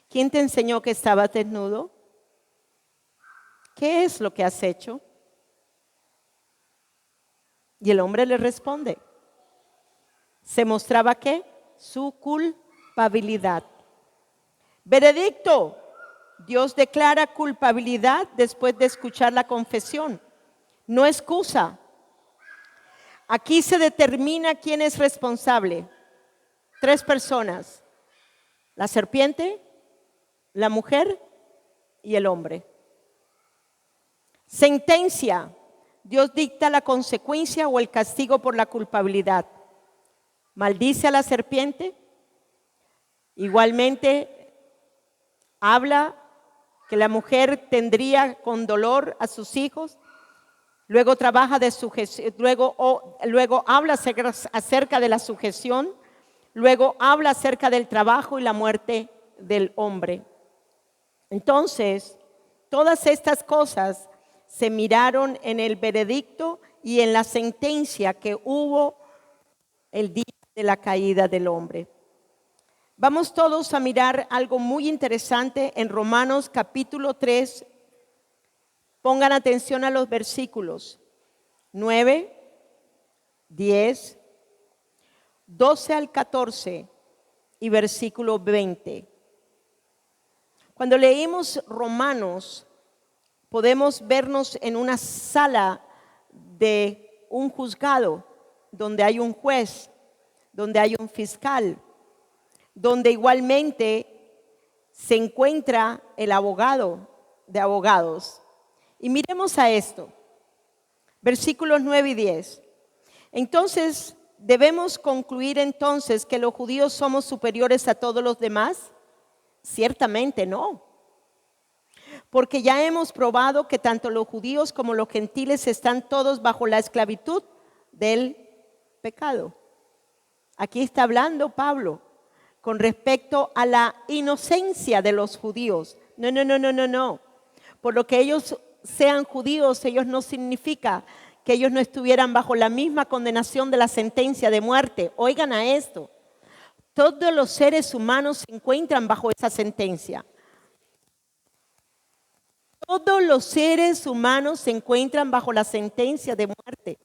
[SPEAKER 1] ¿Quién te enseñó que estabas desnudo? ¿Qué es lo que has hecho? Y el hombre le responde. Se mostraba ¿qué? Su culpabilidad. Veredicto. Dios declara culpabilidad después de escuchar la confesión. No excusa. Aquí se determina quién es responsable. 3 personas. La serpiente, la mujer y el hombre. Sentencia. Dios dicta la consecuencia o el castigo por la culpabilidad. Maldice a la serpiente. Igualmente habla que la mujer tendría con dolor a sus hijos. Luego trabaja de sujeción, luego habla acerca de la sujeción. Luego habla acerca del trabajo y la muerte del hombre. Entonces, todas estas cosas se miraron en el veredicto y en la sentencia que hubo el día de la caída del hombre. Vamos todos a mirar algo muy interesante en Romanos capítulo 3. Pongan atención a los versículos 9, 10, 12 al 14 y versículo 20. Cuando leímos Romanos, podemos vernos en una sala de un juzgado, donde hay un juez, donde hay un fiscal, donde igualmente se encuentra el abogado de abogados. Y miremos a esto, versículos 9 y 10. Entonces, ¿debemos concluir entonces que los judíos somos superiores a todos los demás? Ciertamente no. Porque ya hemos probado que tanto los judíos como los gentiles están todos bajo la esclavitud del pecado. Aquí está hablando Pablo con respecto a la inocencia de los judíos. No. Por lo que ellos sean judíos, ellos no significa que ellos no estuvieran bajo la misma condenación de la sentencia de muerte. Oigan a esto. Todos los seres humanos se encuentran bajo esa sentencia. Todos los seres humanos se encuentran bajo la sentencia de muerte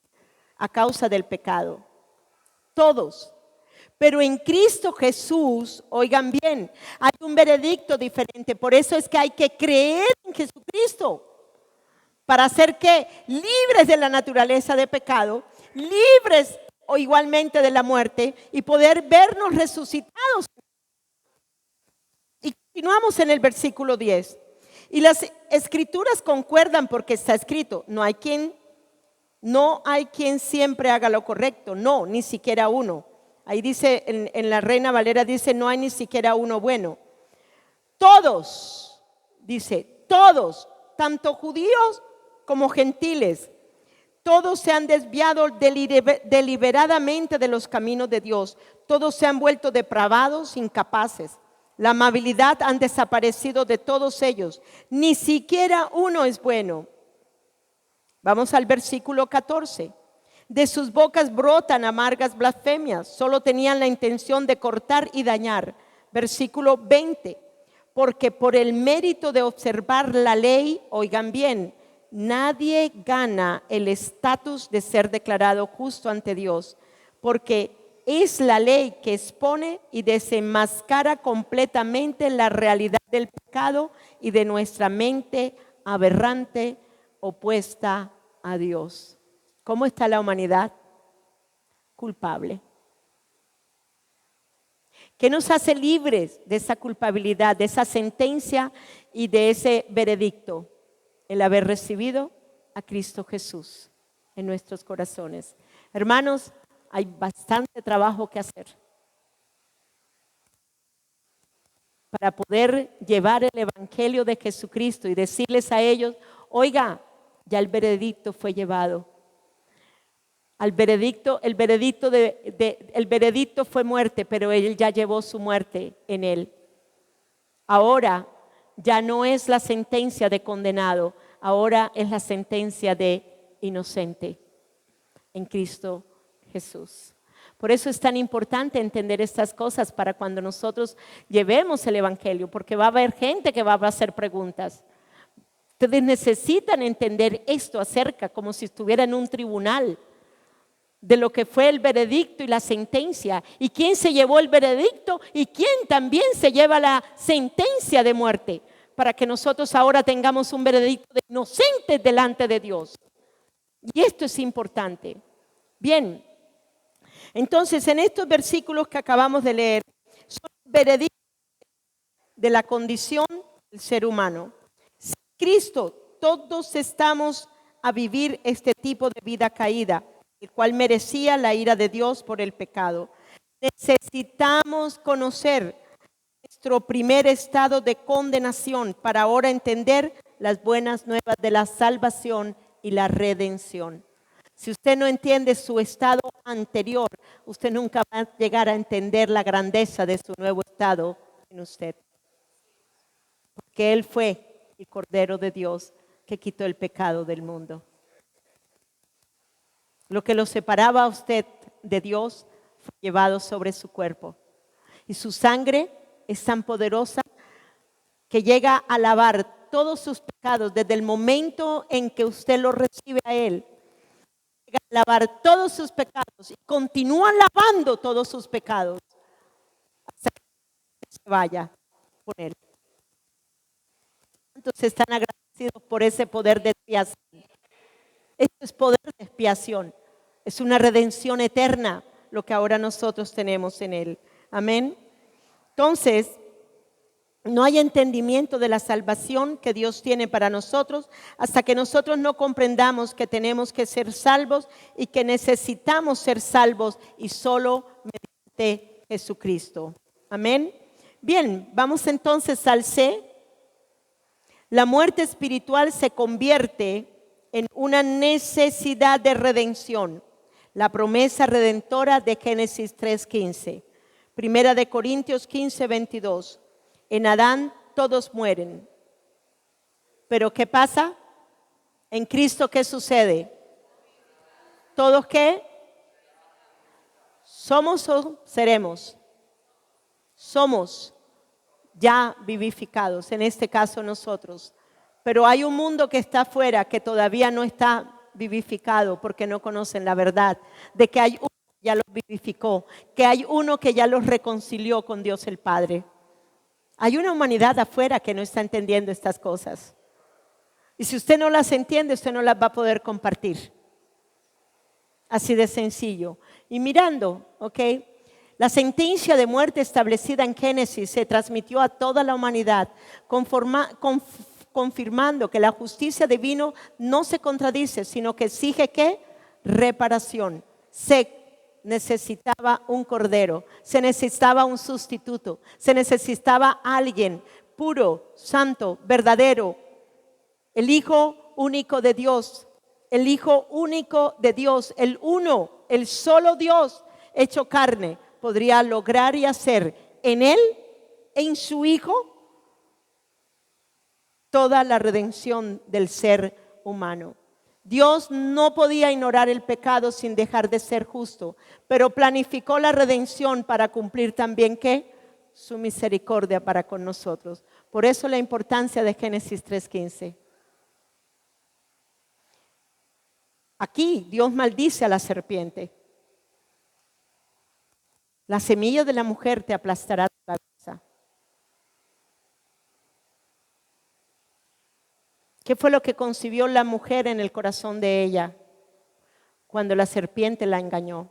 [SPEAKER 1] a causa del pecado. Todos. Pero en Cristo Jesús, oigan bien, hay un veredicto diferente. Por eso es que hay que creer en Jesucristo. Para ser que libres de la naturaleza de pecado, libres o igualmente de la muerte y poder vernos resucitados. Y continuamos en el versículo 10. Y las escrituras concuerdan porque está escrito, no hay quien siempre haga lo correcto, no, ni siquiera uno. Ahí dice, en la Reina Valera dice, no hay ni siquiera uno bueno. Todos, dice, todos, tanto judíos como gentiles, todos se han desviado deliberadamente de los caminos de Dios. Todos se han vuelto depravados, incapaces. La amabilidad han desaparecido de todos ellos. Ni siquiera uno es bueno. Vamos al versículo 14. De sus bocas brotan amargas blasfemias. Solo tenían la intención de cortar y dañar. Versículo 20. Porque por el mérito de observar la ley, oigan bien, nadie gana el estatus de ser declarado justo ante Dios. Porque es la ley que expone y desenmascara completamente la realidad del pecado y de nuestra mente aberrante opuesta a Dios. ¿Cómo está la humanidad? Culpable. ¿Qué nos hace libres de esa culpabilidad, de esa sentencia y de ese veredicto? El haber recibido a Cristo Jesús en nuestros corazones. Hermanos, hay bastante trabajo que hacer para poder llevar el Evangelio de Jesucristo y decirles a ellos, oiga, ya el veredicto fue llevado. El veredicto fue muerte, pero Él ya llevó su muerte en Él. Ahora ya no es la sentencia de condenado, ahora es la sentencia de inocente en Cristo Jesús. Por eso es tan importante entender estas cosas para cuando nosotros llevemos el Evangelio, porque va a haber gente que va a hacer preguntas. Ustedes necesitan entender esto acerca, como si estuviera en un tribunal, de lo que fue el veredicto y la sentencia, y quién se llevó el veredicto y quién también se lleva la sentencia de muerte, para que nosotros ahora tengamos un veredicto de inocentes delante de Dios. Y esto es importante. Bien, entonces en estos versículos que acabamos de leer, son veredictos de la condición del ser humano. Sin Cristo, todos estamos a vivir este tipo de vida caída, el cual merecía la ira de Dios por el pecado. Necesitamos conocer nuestro primer estado de condenación para ahora entender las buenas nuevas de la salvación y la redención. Si usted no entiende su estado anterior, usted nunca va a llegar a entender la grandeza de su nuevo estado en usted. Porque Él fue el Cordero de Dios que quitó el pecado del mundo. Lo que lo separaba a usted de Dios fue llevado sobre su cuerpo. Y su sangre es tan poderosa que llega a lavar todos sus pecados desde el momento en que usted lo recibe a Él. Llega a lavar todos sus pecados y continúa lavando todos sus pecados hasta que se vaya con Él. Entonces están agradecidos por ese poder de expiación. Esto es poder de expiación. Es una redención eterna lo que ahora nosotros tenemos en Él. Amén. Entonces, no hay entendimiento de la salvación que Dios tiene para nosotros hasta que nosotros no comprendamos que tenemos que ser salvos y que necesitamos ser salvos y solo mediante Jesucristo. Amén. Bien, vamos entonces al C. La muerte espiritual se convierte en una necesidad de redención. La promesa redentora de Génesis 3:15. Primera de Corintios 15:22. En Adán todos mueren. Pero ¿qué pasa? En Cristo, ¿qué sucede? ¿Todos qué? ¿Somos o seremos? Somos ya vivificados, en este caso nosotros. Pero hay un mundo que está afuera que todavía no está vivificado porque no conocen la verdad de que hay uno que ya los vivificó, que hay uno que ya los reconcilió con Dios el Padre. Hay una humanidad afuera que no está entendiendo estas cosas. Y si usted no las entiende, usted no las va a poder compartir. Así de sencillo. Y mirando, ¿ok? La sentencia de muerte establecida en Génesis se transmitió a toda la humanidad, confirmando que la justicia divina no se contradice, sino que exige ¿qué? Reparación. Se necesitaba un cordero, se necesitaba un sustituto, se necesitaba alguien puro, santo, verdadero, el Hijo único de Dios, el Hijo único de Dios, el uno, el solo Dios hecho carne, podría lograr y hacer en Él, en su Hijo, toda la redención del ser humano. Dios no podía ignorar el pecado sin dejar de ser justo, pero planificó la redención para cumplir también ¿qué? Su misericordia para con nosotros. Por eso la importancia de Génesis 3:15. Aquí Dios maldice a la serpiente. La semilla de la mujer te aplastará tu cabeza. ¿Qué fue lo que concibió la mujer en el corazón de ella? cuando la serpiente la engañó?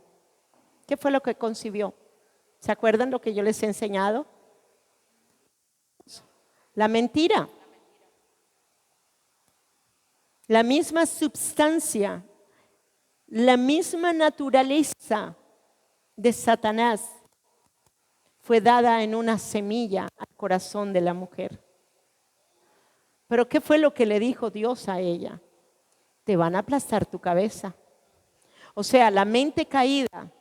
[SPEAKER 1] ¿Qué fue lo que concibió? ¿Se acuerdan lo que yo les he enseñado? La mentira. La misma substancia, la misma naturaleza de Satanás fue dada en una semilla al corazón de la mujer. Pero ¿qué fue lo que le dijo Dios a ella? Te van a aplastar tu cabeza. O sea, la mente caída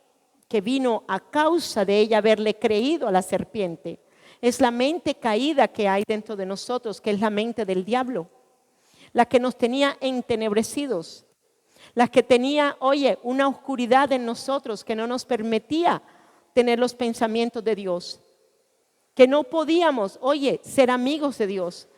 [SPEAKER 1] que vino a causa de ella haberle creído a la serpiente, es la mente caída que hay dentro de nosotros, que es la mente del diablo, la que nos tenía entenebrecidos, la que tenía, una oscuridad en nosotros que no nos permitía tener los pensamientos de Dios, que no podíamos, ser amigos de Dios.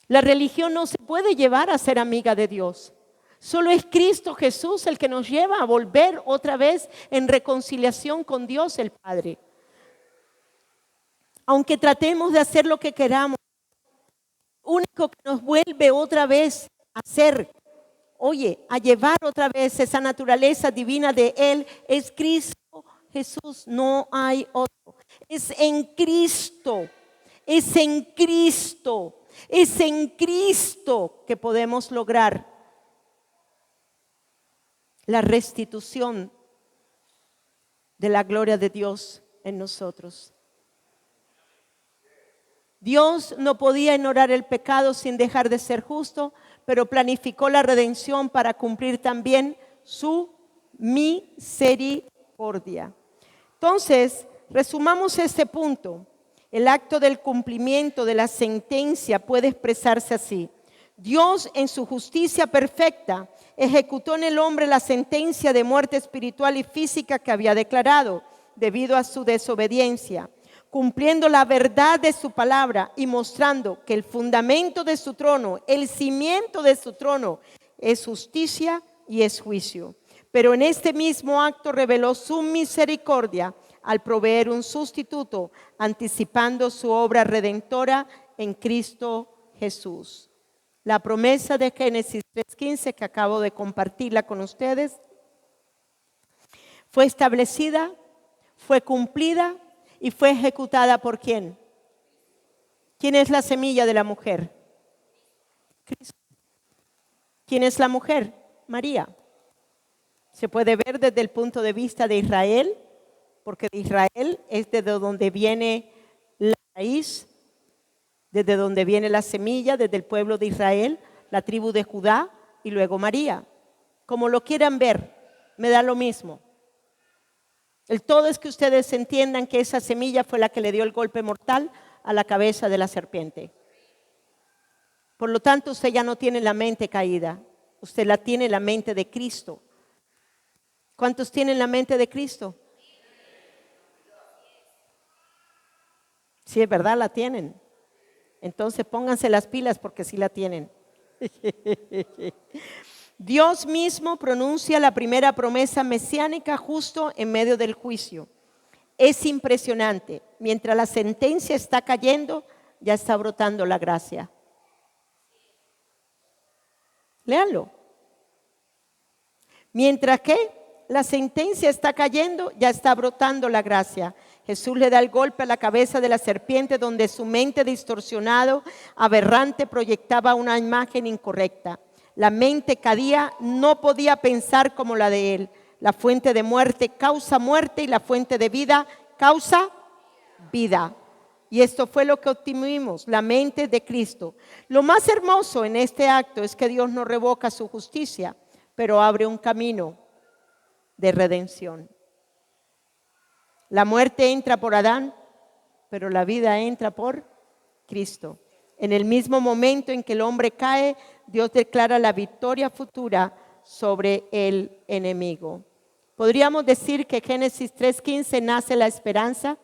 [SPEAKER 1] La religión no se puede llevar a ser amiga de Dios. Solo es Cristo Jesús el que nos lleva a volver otra vez en reconciliación con Dios el Padre. Aunque tratemos de hacer lo que queramos, lo único que nos vuelve otra vez a hacer, a llevar otra vez esa naturaleza divina de Él, es Cristo Jesús. No hay otro. Es en Cristo, es en Cristo, es en Cristo que podemos lograr la restitución de la gloria de Dios en nosotros. Dios no podía ignorar el pecado sin dejar de ser justo, pero planificó la redención para cumplir también su misericordia. Entonces, resumamos este punto. El acto del cumplimiento de la sentencia puede expresarse así: Dios, en su justicia perfecta, ejecutó en el hombre la sentencia de muerte espiritual y física que había declarado debido a su desobediencia, cumpliendo la verdad de su palabra y mostrando que el fundamento de su trono, el cimiento de su trono, es justicia y es juicio. Pero en este mismo acto reveló su misericordia al proveer un sustituto, anticipando su obra redentora en Cristo Jesús. La promesa de Génesis 3:15 que acabo de compartirla con ustedes fue establecida, fue cumplida y fue ejecutada ¿por quién? ¿Quién es la semilla de la mujer? Cristo. ¿Quién es la mujer? María. Se puede ver desde el punto de vista de Israel, porque de Israel es desde donde viene la raíz, desde donde viene la semilla, desde el pueblo de Israel, la tribu de Judá y luego María. Como lo quieran ver, me da lo mismo. El todo es que ustedes entiendan que esa semilla fue la que le dio el golpe mortal a la cabeza de la serpiente. Por lo tanto, usted ya no tiene la mente caída, usted la tiene la mente de Cristo. ¿Cuántos tienen la mente de Cristo? Sí, es verdad, la tienen. Entonces pónganse las pilas porque sí la tienen. Dios mismo pronuncia la primera promesa mesiánica justo en medio del juicio. Es impresionante. Mientras la sentencia está cayendo, ya está brotando la gracia. Léanlo. Mientras que la sentencia está cayendo, ya está brotando la gracia. Jesús le da el golpe a la cabeza de la serpiente donde su mente distorsionado, aberrante, proyectaba una imagen incorrecta. La mente caía no podía pensar como la de él. La fuente de muerte causa muerte y la fuente de vida causa vida. Y esto fue lo que obtuvimos, la mente de Cristo. Lo más hermoso en este acto es que Dios no revoca su justicia, pero abre un camino de redención. La muerte entra por Adán, pero la vida entra por Cristo. En el mismo momento en que el hombre cae, Dios declara la victoria futura sobre el enemigo. Podríamos decir que Génesis 3:15 nace la esperanza.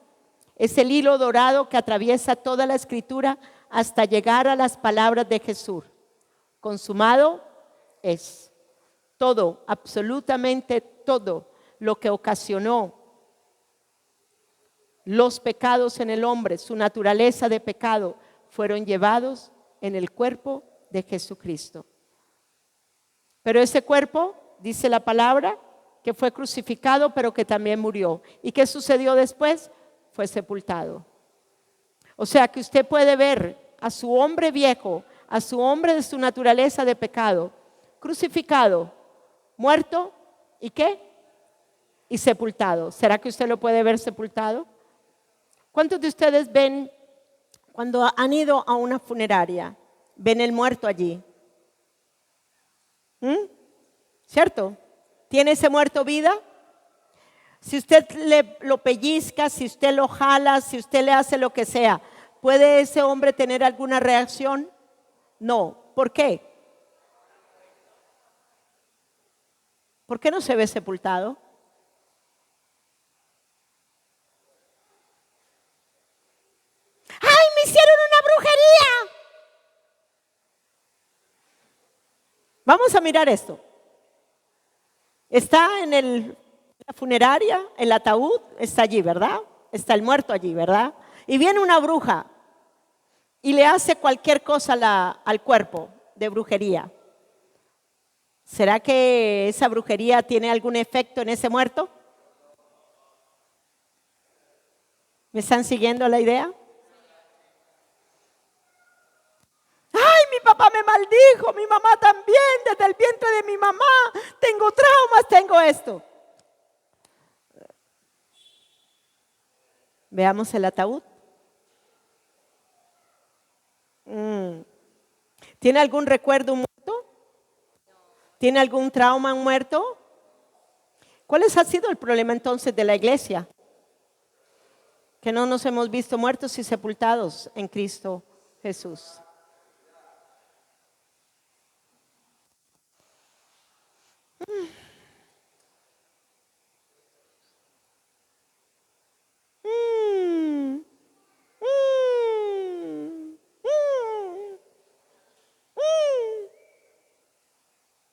[SPEAKER 1] Es el hilo dorado que atraviesa toda la escritura hasta llegar a las palabras de Jesús. Consumado es. Todo, absolutamente todo lo que ocasionó los pecados en el hombre, su naturaleza de pecado, fueron llevados en el cuerpo de Jesucristo. Pero ese cuerpo dice la palabra, que fue crucificado, pero que también murió. ¿Y qué sucedió después? Fue sepultado. O sea que usted puede ver a su hombre viejo, a su hombre de su naturaleza de pecado, crucificado, muerto, ¿y qué? Y sepultado. ¿Será que usted lo puede ver sepultado? ¿Cuántos de ustedes ven, cuando han ido a una funeraria, ven el muerto allí? ¿Cierto? ¿Tiene ese muerto vida? Si usted lo pellizca, si usted lo jala, si usted le hace lo que sea, ¿puede ese hombre tener alguna reacción? No. ¿Por qué? ¿Por qué no se ve sepultado? ¡Ay, me hicieron una brujería! Vamos a mirar esto. Está en la funeraria, el ataúd está allí, ¿verdad? Está el muerto allí, ¿verdad? Y viene una bruja y le hace cualquier cosa al cuerpo de brujería. ¿Será que esa brujería tiene algún efecto en ese muerto? ¿Me están siguiendo la idea? ¡Ay, mi papá me maldijo! Mi mamá también, desde el vientre de mi mamá. Tengo traumas, tengo esto. Veamos el ataúd. ¿Tiene algún recuerdo un muerto? ¿Tiene algún trauma un muerto? ¿Cuál ha sido el problema entonces de la iglesia? Que no nos hemos visto muertos y sepultados en Cristo Jesús.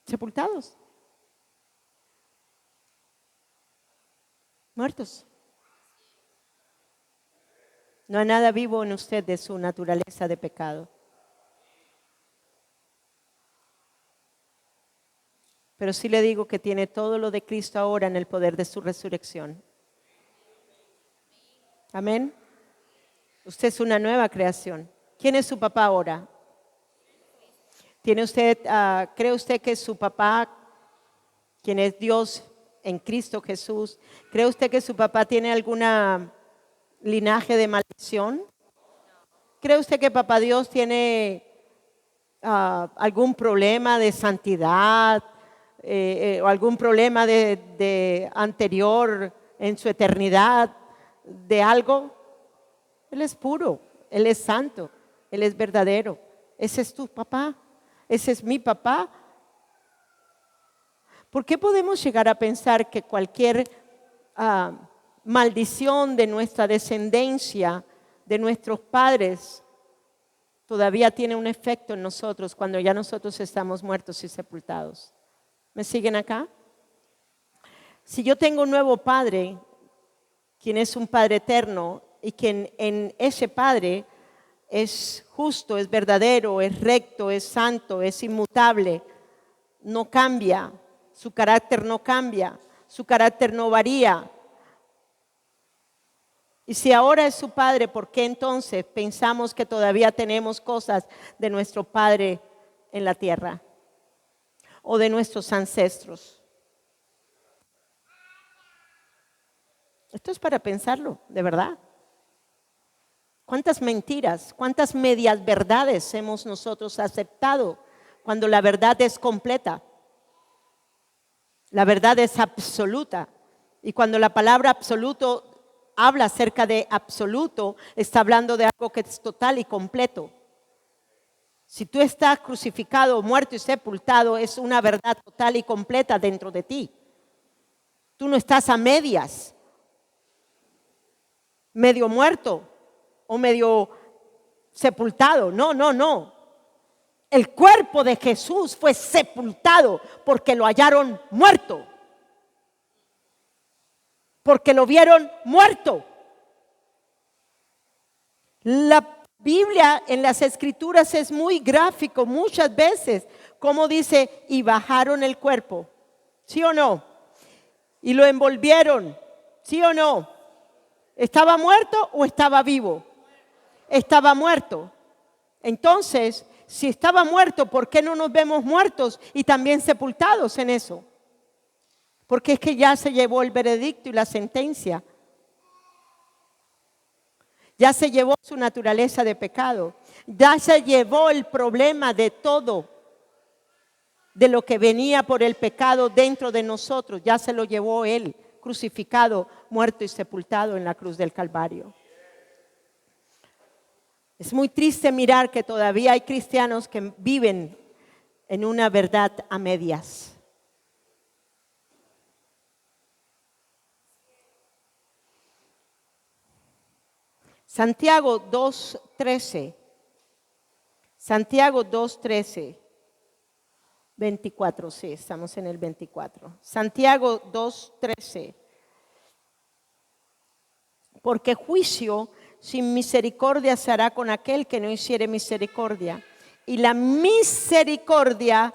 [SPEAKER 1] Sepultados. Muertos. No hay nada vivo en usted de su naturaleza de pecado. Pero sí le digo que tiene todo lo de Cristo ahora en el poder de su resurrección. Amén. Usted es una nueva creación. ¿Quién es su papá ahora? ¿Cree usted que su papá, quien es Dios en Cristo Jesús, cree usted que su papá tiene alguna linaje de maldición? ¿Cree usted que papá Dios tiene algún problema de santidad o algún problema de anterior en su eternidad de algo? Él es puro, Él es santo, Él es verdadero. Ese es tu papá, ese es mi papá. ¿Por qué podemos llegar a pensar que cualquier maldición de nuestra descendencia, de nuestros padres, todavía tiene un efecto en nosotros cuando ya nosotros estamos muertos y sepultados? ¿Me siguen acá? Si yo tengo un nuevo padre, quien es un Padre eterno, y quien en ese Padre es justo, es verdadero, es recto, es santo, es inmutable, no cambia, su carácter no cambia, su carácter no varía. Y si ahora es su Padre, ¿por qué entonces pensamos que todavía tenemos cosas de nuestro Padre en la tierra o de nuestros ancestros? Esto es para pensarlo, de verdad. ¿Cuántas mentiras, cuántas medias verdades hemos nosotros aceptado cuando la verdad es completa? La verdad es absoluta. Y cuando la palabra absoluto habla acerca de absoluto, está hablando de algo que es total y completo. Si tú estás crucificado, muerto y sepultado, es una verdad total y completa dentro de ti. Tú no estás a medias, medio muerto o medio sepultado. No, no, no. El cuerpo de Jesús fue sepultado porque lo hallaron muerto. Porque lo vieron muerto. La Biblia en las Escrituras es muy gráfico muchas veces, como dice, y bajaron el cuerpo ¿Sí o no? Y lo envolvieron, ¿sí o no? ¿Estaba muerto o estaba vivo? Estaba muerto. Entonces, si estaba muerto, ¿por qué no nos vemos muertos y también sepultados en eso? Porque es que ya se llevó el veredicto y la sentencia. Ya se llevó su naturaleza de pecado. Ya se llevó el problema de todo, de lo que venía por el pecado dentro de nosotros. Ya se lo llevó Él, crucificado, muerto y sepultado en la cruz del Calvario. Es muy triste mirar que todavía hay cristianos que viven en una verdad a medias. Santiago 2:13. Santiago 2:13. 24, sí, estamos en el 24. Santiago 2:13. Porque juicio sin misericordia se hará con aquel que no hiciere misericordia. Y la misericordia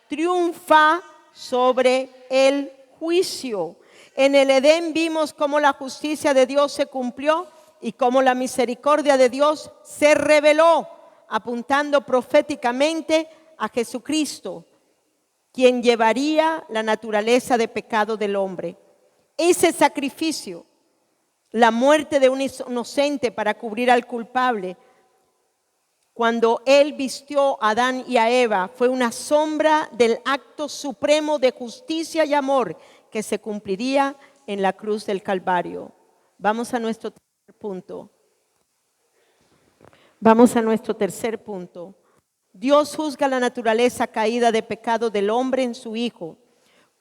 [SPEAKER 1] triunfa sobre el juicio. En el Edén vimos cómo la justicia de Dios se cumplió y cómo la misericordia de Dios se reveló, apuntando proféticamente a Jesucristo, quien llevaría la naturaleza de pecado del hombre. Ese sacrificio, la muerte de un inocente para cubrir al culpable, cuando Él vistió a Adán y a Eva, fue una sombra del acto supremo de justicia y amor que se cumpliría en la cruz del Calvario. Vamos a nuestro tercer punto. Vamos a nuestro tercer punto. Dios juzga la naturaleza caída de pecado del hombre en su Hijo.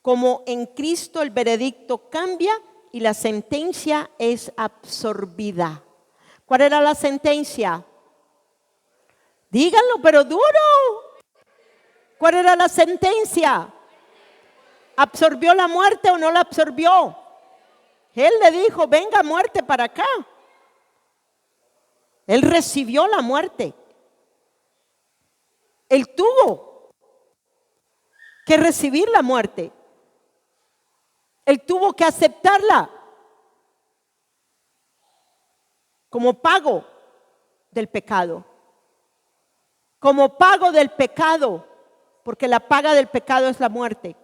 [SPEAKER 1] Como en Cristo el veredicto cambia y la sentencia es absorbida. ¿Cuál era la sentencia? Díganlo, pero duro. ¿Cuál era la sentencia? ¿Absorbió la muerte o no la absorbió? Él le dijo, venga muerte para acá. Él recibió la muerte. Él tuvo que recibir la muerte. Él tuvo que aceptarla como pago del pecado. Como pago del pecado, porque la paga del pecado es la muerte.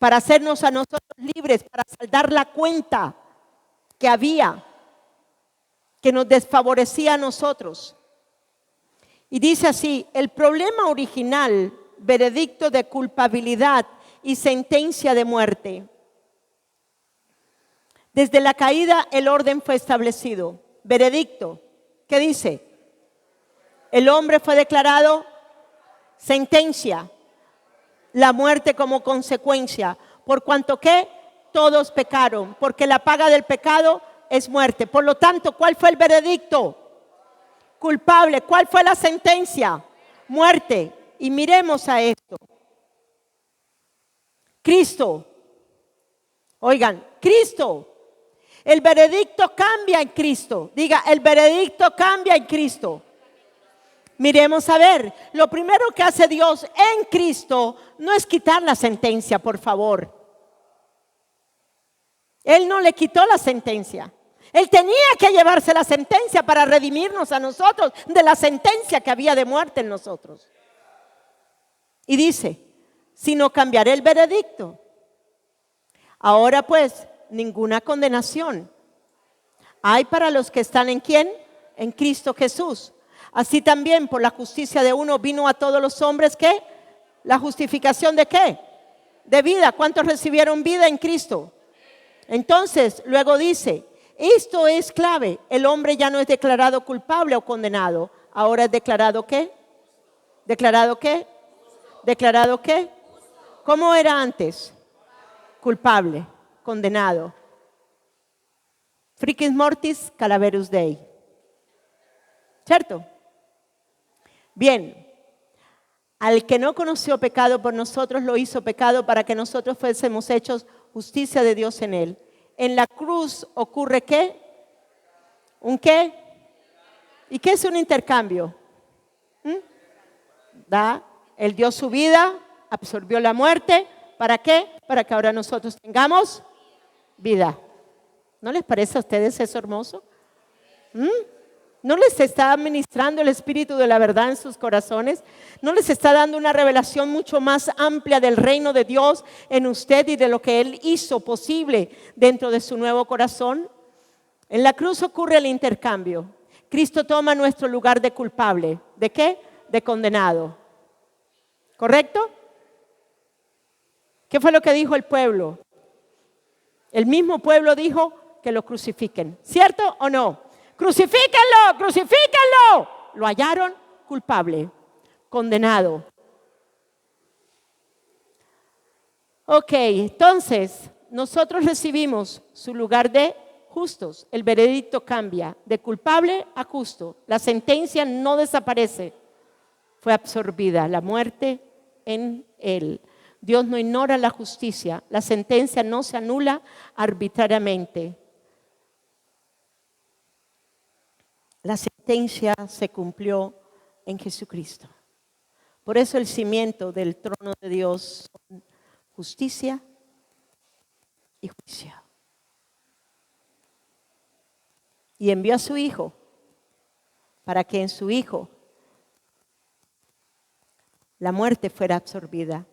[SPEAKER 1] Para hacernos a nosotros libres, para saldar la cuenta que había, que nos desfavorecía a nosotros. Y dice así, el problema original, veredicto de culpabilidad y sentencia de muerte. Desde la caída el orden fue establecido. Veredicto, ¿qué dice? El hombre fue declarado sentencia, la muerte como consecuencia, por cuanto que todos pecaron, porque la paga del pecado es muerte. Por lo tanto, ¿cuál fue el veredicto? Culpable. ¿Cuál fue la sentencia? Muerte. Y miremos a esto. Cristo. Oigan, Cristo. El veredicto cambia en Cristo. Diga, el veredicto cambia en Cristo. Miremos a ver, lo primero que hace Dios en Cristo no es quitar la sentencia, por favor. Él no le quitó la sentencia. Él tenía que llevarse la sentencia para redimirnos a nosotros de la sentencia que había de muerte en nosotros. Y dice, sino cambiaré el veredicto. Ahora pues, ninguna condenación hay para los que están en ¿quién? En Cristo Jesús. Así también por la justicia de uno vino a todos los hombres ¿qué? La justificación de ¿qué? De vida. ¿Cuántos recibieron vida en Cristo? Entonces, luego dice, esto es clave. El hombre ya no es declarado culpable o condenado. Ahora es declarado ¿qué? ¿Declarado qué? ¿Declarado qué? ¿Cómo era antes? Culpable, condenado. Friquis mortis, calaverus dei. ¿Cierto? Bien, al que no conoció pecado por nosotros, lo hizo pecado para que nosotros fuésemos hechos justicia de Dios en él. En la cruz ocurre ¿qué? ¿Un qué? ¿Y qué es un intercambio? Él dio su vida, absorbió la muerte ¿Para qué? Para que ahora nosotros tengamos vida. ¿No les parece a ustedes eso hermoso? ¿No les está ministrando el Espíritu de la verdad en sus corazones? ¿No les está dando una revelación mucho más amplia del reino de Dios en usted y de lo que Él hizo posible dentro de su nuevo corazón? En la cruz ocurre el intercambio. Cristo toma nuestro lugar de culpable. ¿De qué? De condenado. ¿Correcto? ¿Qué fue lo que dijo el pueblo? El mismo pueblo dijo que lo crucifiquen. ¿Cierto o no? ¡Crucifíquenlo! ¡Crucifíquenlo! Lo hallaron culpable, condenado. Ok, entonces nosotros recibimos su lugar de justos. El veredicto cambia de culpable a justo. La sentencia no desaparece. Fue absorbida la muerte en él. Dios no ignora la justicia. La sentencia no se anula arbitrariamente. La sentencia se cumplió en Jesucristo. Por eso el cimiento del trono de Dios son justicia y juicio. Y envió a su Hijo para que en su Hijo la muerte fuera absorbida.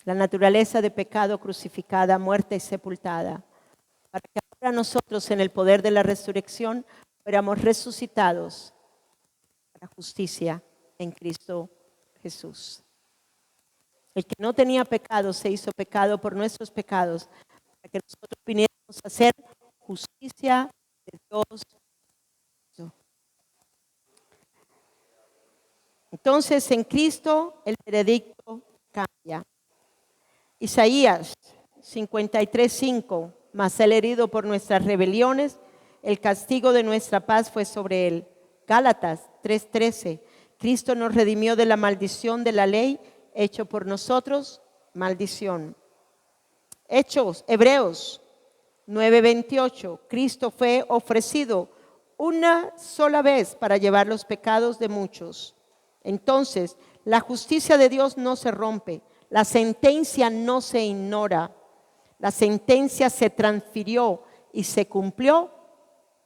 [SPEAKER 1] La naturaleza de pecado crucificada, muerta y sepultada. Para que ahora nosotros en el poder de la resurrección fuéramos resucitados para justicia en Cristo Jesús. El que no tenía pecado se hizo pecado por nuestros pecados, para que nosotros viniéramos a hacer justicia de Dios. Entonces en Cristo el veredicto cambia. Isaías 53:5, mas el herido por nuestras rebeliones, el castigo de nuestra paz fue sobre él. Gálatas 3:13, Cristo nos redimió de la maldición de la ley, hecho por nosotros maldición. Hebreos 9:28, Cristo fue ofrecido una sola vez para llevar los pecados de muchos. Entonces, la justicia de Dios no se rompe, la sentencia no se ignora, la sentencia se transfirió y se cumplió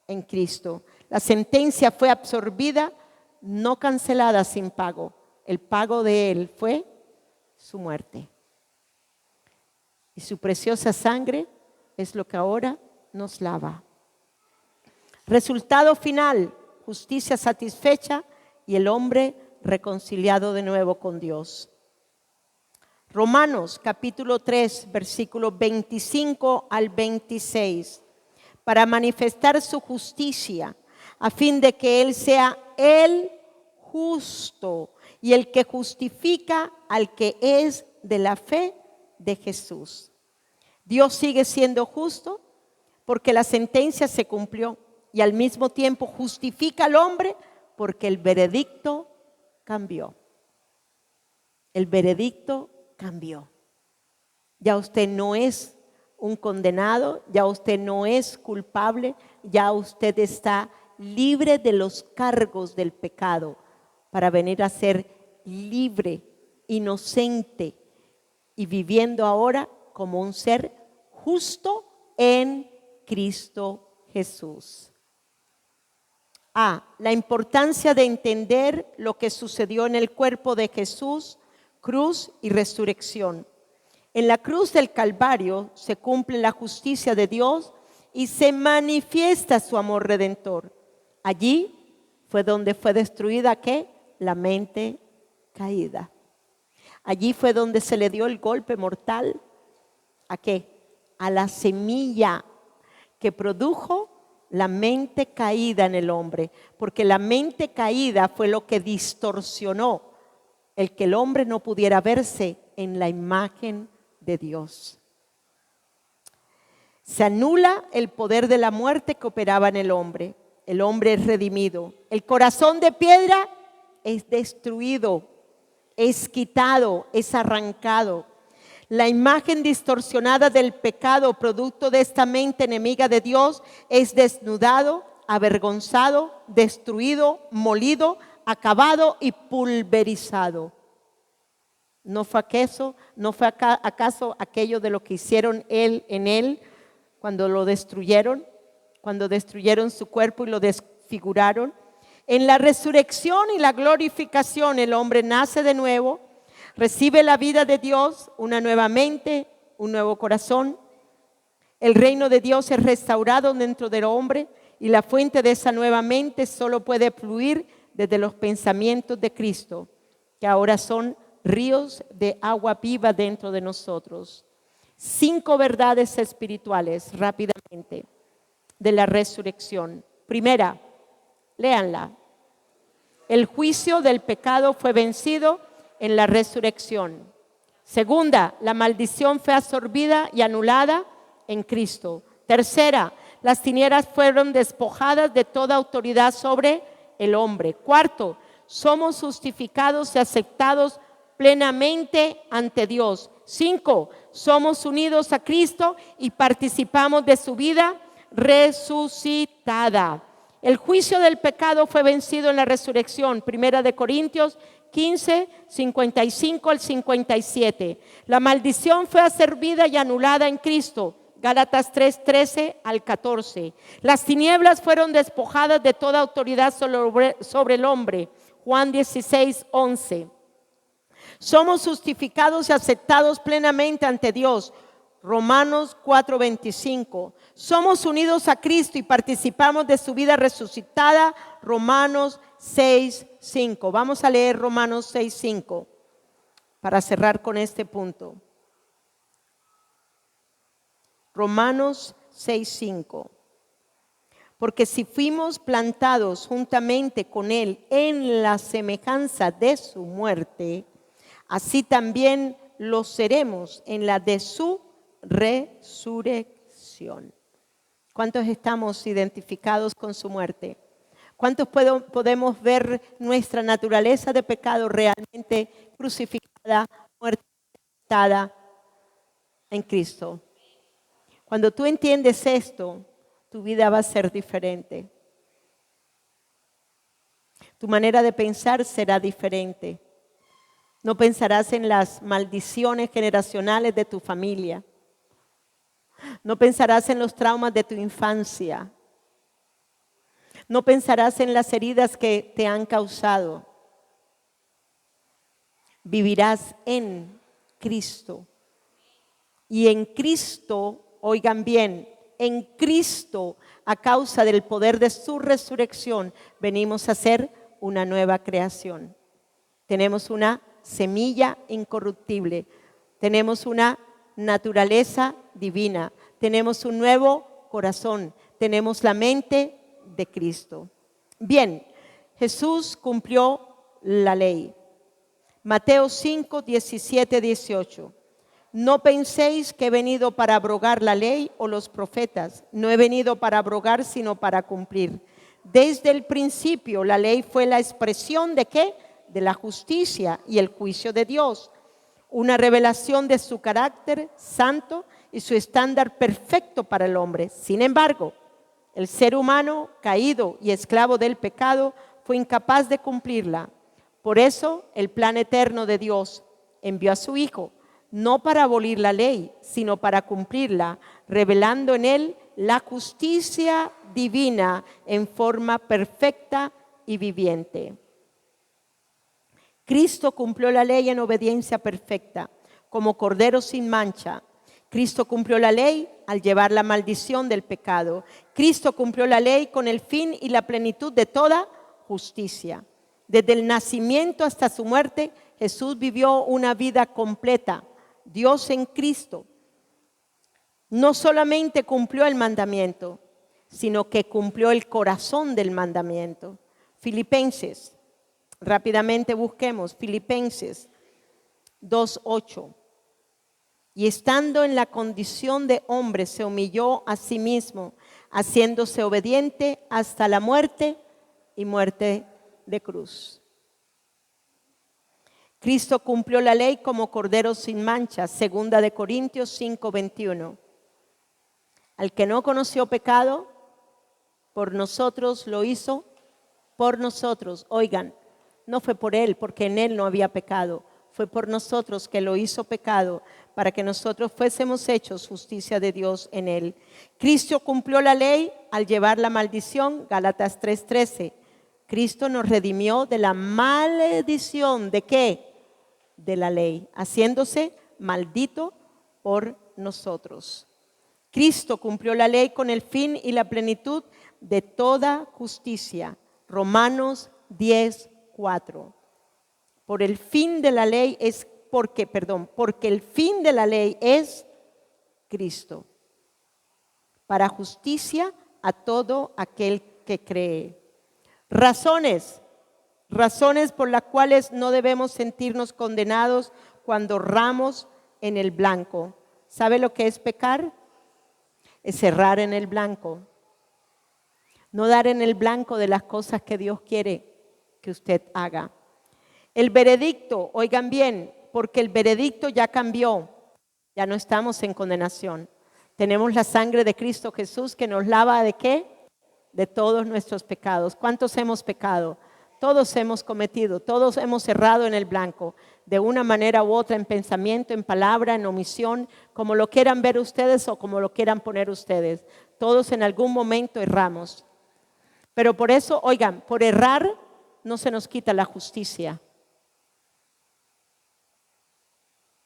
[SPEAKER 1] en Cristo. La sentencia fue absorbida, no cancelada sin pago. El pago de Él fue su muerte. Y su preciosa sangre es lo que ahora nos lava. Resultado final, justicia satisfecha y el hombre reconciliado de nuevo con Dios. Romanos capítulo 3, versículo 25 al 26. Para manifestar su justicia, a fin de que Él sea el justo y el que justifica al que es de la fe de Jesús. Dios sigue siendo justo porque la sentencia se cumplió y al mismo tiempo justifica al hombre porque el veredicto cambió. El veredicto cambió. Ya usted no es un condenado, ya usted no es culpable, ya usted está libre de los cargos del pecado para venir a ser libre, inocente y viviendo ahora como un ser justo en Cristo Jesús. La importancia de entender lo que sucedió en el cuerpo de Jesús, cruz y resurrección. En la cruz del Calvario se cumple la justicia de Dios y se manifiesta su amor redentor. Allí fue donde fue destruida ¿qué? La mente caída. Allí fue donde se le dio el golpe mortal. ¿A qué? A la semilla que produjo la mente caída en el hombre, porque la mente caída fue lo que distorsionó el que el hombre no pudiera verse en la imagen de Dios. Se anula el poder de la muerte que operaba en el hombre es redimido. El corazón de piedra es destruido, es quitado, es arrancado. La imagen distorsionada del pecado, producto de esta mente enemiga de Dios, es desnudado, avergonzado, destruido, molido, acabado y pulverizado. ¿No fue acaso aquello de lo que hicieron él en él cuando lo destruyeron? Cuando destruyeron su cuerpo y lo desfiguraron. En la resurrección y la glorificación el hombre nace de nuevo, recibe la vida de Dios, una nueva mente, un nuevo corazón. El reino de Dios es restaurado dentro del hombre y la fuente de esa nueva mente solo puede fluir desde los pensamientos de Cristo, que ahora son ríos de agua viva dentro de nosotros. 5 verdades espirituales rápidamente de la resurrección. Primera, léanla. El juicio del pecado fue vencido en la resurrección. Segunda, la maldición fue absorbida y anulada en Cristo. Tercera, las tinieblas fueron despojadas de toda autoridad sobre el hombre. Cuarto, somos justificados y aceptados plenamente ante Dios. 5, somos unidos a Cristo y participamos de su vida resucitada. El juicio del pecado fue vencido en la resurrección. Primera de Corintios 15, 55 al 57. La maldición fue absorbida y anulada en Cristo. Gálatas 3, 13 al 14. Las tinieblas fueron despojadas de toda autoridad sobre el hombre. Juan 16, 11. Somos justificados y aceptados plenamente ante Dios. Romanos 4, 25. Somos unidos a Cristo y participamos de su vida resucitada. Romanos 6, 5. Vamos a leer Romanos 6, 5 para cerrar con este punto. Romanos 6, 5. Porque si fuimos plantados juntamente con Él en la semejanza de su muerte, así también lo seremos en la de su resurrección. ¿Cuántos estamos identificados con su muerte? ¿Cuántos podemos ver nuestra naturaleza de pecado realmente crucificada, muerta en Cristo? Cuando tú entiendes esto, tu vida va a ser diferente. Tu manera de pensar será diferente. No pensarás en las maldiciones generacionales de tu familia. No pensarás en los traumas de tu infancia. No pensarás en las heridas que te han causado. Vivirás en Cristo. Y en Cristo, oigan bien, en Cristo, a causa del poder de su resurrección, venimos a ser una nueva creación. Tenemos una semilla incorruptible. Tenemos una naturaleza divina. Tenemos un nuevo corazón. Tenemos la mente de Cristo. Bien, Jesús cumplió la ley. Mateo 5, 17, 18. No penséis que he venido para abrogar la ley o los profetas. No he venido para abrogar, sino para cumplir. Desde el principio la ley fue la expresión ¿de qué? De la justicia y el juicio de Dios. Una revelación de su carácter santo y su estándar perfecto para el hombre. Sin embargo, el ser humano caído y esclavo del pecado fue incapaz de cumplirla. Por eso el plan eterno de Dios envió a su Hijo, no para abolir la ley, sino para cumplirla, revelando en él la justicia divina en forma perfecta y viviente. Cristo cumplió la ley en obediencia perfecta, como cordero sin mancha. Cristo cumplió la ley al llevar la maldición del pecado. Cristo cumplió la ley con el fin y la plenitud de toda justicia. Desde el nacimiento hasta su muerte, Jesús vivió una vida completa. Dios en Cristo no solamente cumplió el mandamiento, sino que cumplió el corazón del mandamiento. Filipenses, rápidamente busquemos, Filipenses 2:8. Y estando en la condición de hombre, se humilló a sí mismo, haciéndose obediente hasta la muerte y muerte de cruz. Cristo cumplió la ley como cordero sin mancha, 2 de Corintios 5:21. Al que no conoció pecado, por nosotros lo hizo, por nosotros. Oigan, no fue por él, porque en él no había pecado. fue por nosotros que lo hizo pecado, para que nosotros fuésemos hechos justicia de Dios en él. Cristo cumplió la ley al llevar la maldición, Gálatas 3:13. Cristo nos redimió de la maldición, ¿de qué? De la ley, haciéndose maldito por nosotros. Cristo cumplió la ley con el fin y la plenitud de toda justicia. Romanos 10:4. Por el fin de la ley es porque el fin de la ley es Cristo, para justicia a todo aquel que cree. Razones por las cuales no debemos sentirnos condenados cuando erramos en el blanco. ¿Sabe lo que es pecar? Es errar en el blanco. No dar en el blanco de las cosas que Dios quiere que usted haga. El veredicto, oigan bien, porque el veredicto ya cambió. Ya no estamos en condenación. Tenemos la sangre de Cristo Jesús que nos lava ¿de qué? De todos nuestros pecados. ¿Cuántos hemos pecado? Todos hemos cometido, todos hemos errado en el blanco, de una manera u otra, en pensamiento, en palabra, en omisión, como lo quieran ver ustedes o como lo quieran poner ustedes. Todos en algún momento erramos. Pero por eso, oigan, por errar no se nos quita la justicia.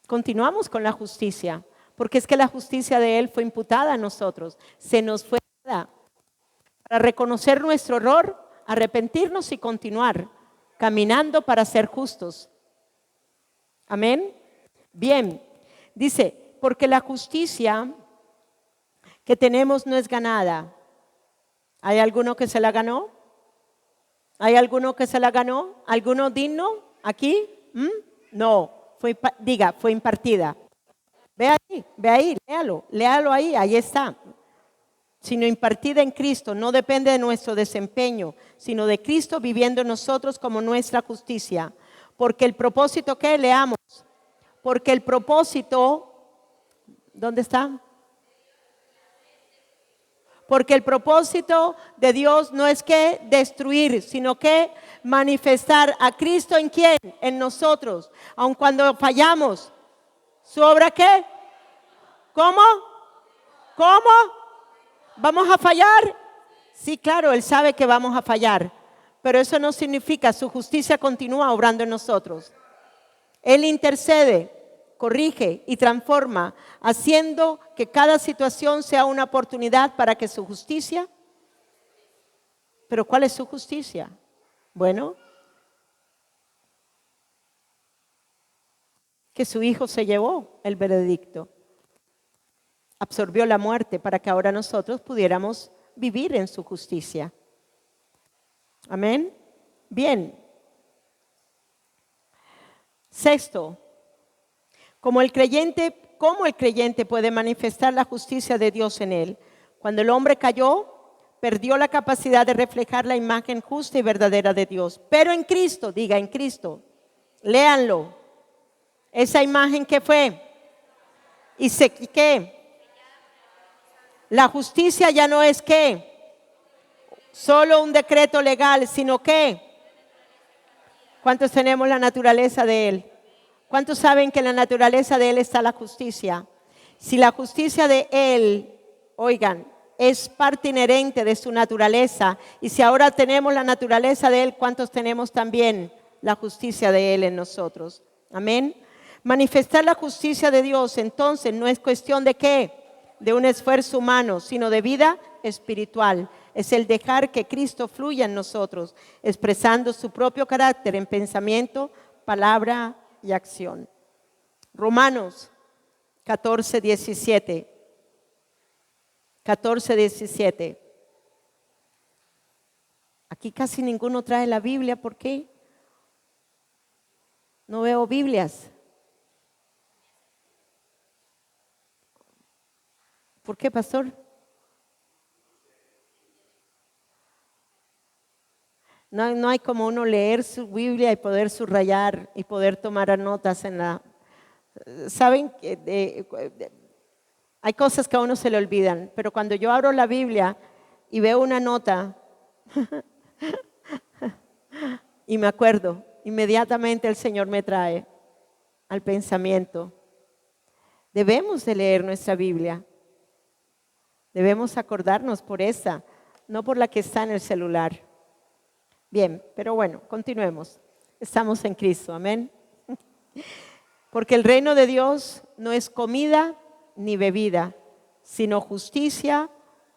[SPEAKER 1] Continuamos con la justicia, porque es que la justicia de Él fue imputada a nosotros, se nos fue dada para reconocer nuestro error, arrepentirnos y continuar caminando para ser justos. Amén. Bien, dice, porque la justicia que tenemos no es ganada. ¿Hay alguno que se la ganó? ¿Hay alguno que se la ganó? ¿Alguno digno aquí? No, fue impartida. Ve ahí, léalo ahí está. Sino impartida en Cristo, no depende de nuestro desempeño, sino de Cristo viviendo en nosotros como nuestra justicia. Porque el propósito, ¿qué? Leamos. Porque el propósito, ¿dónde está? Porque el propósito de Dios no es que destruir, sino que manifestar a Cristo ¿en quién? En nosotros. Aun cuando fallamos, ¿su obra qué? ¿Cómo? ¿Vamos a fallar? Sí, claro, Él sabe que vamos a fallar, pero eso no significa, su justicia continúa obrando en nosotros. Él intercede, corrige y transforma, haciendo que cada situación sea una oportunidad para que su justicia. ¿Pero cuál es su justicia? Bueno, que su Hijo se llevó el veredicto. Absorbió la muerte para que ahora nosotros pudiéramos vivir en su justicia. Amén. Bien. Sexto, ¿cómo el creyente puede manifestar la justicia de Dios en él? Cuando el hombre cayó, perdió la capacidad de reflejar la imagen justa y verdadera de Dios. Pero en Cristo, diga en Cristo, léanlo. Esa imagen que fue y ¿qué? La justicia ya no es ¿qué? Solo un decreto legal, sino ¿qué? ¿Cuántos tenemos la naturaleza de Él? ¿Cuántos saben que en la naturaleza de Él está la justicia? Si la justicia de Él, oigan, es parte inherente de su naturaleza, y si ahora tenemos la naturaleza de Él, ¿cuántos tenemos también la justicia de Él en nosotros? Amén. Manifestar la justicia de Dios, entonces, no es cuestión de ¿qué? De un esfuerzo humano, sino de vida espiritual. Es el dejar que Cristo fluya en nosotros, expresando su propio carácter en pensamiento, palabra y acción. Romanos 14:17. 14:17. Aquí casi ninguno trae la Biblia, ¿por qué? No veo Biblias. ¿Por qué, pastor? No hay como uno leer su Biblia y poder subrayar y poder tomar notas en la... Saben que hay cosas que a uno se le olvidan, pero cuando yo abro la Biblia y veo una nota y me acuerdo, inmediatamente el Señor me trae. al pensamiento. Debemos de leer nuestra Biblia. Debemos acordarnos por esa, no por la que está en el celular. Bien, pero bueno, continuemos. Estamos en Cristo, amén. Porque el reino de Dios no es comida ni bebida, sino justicia,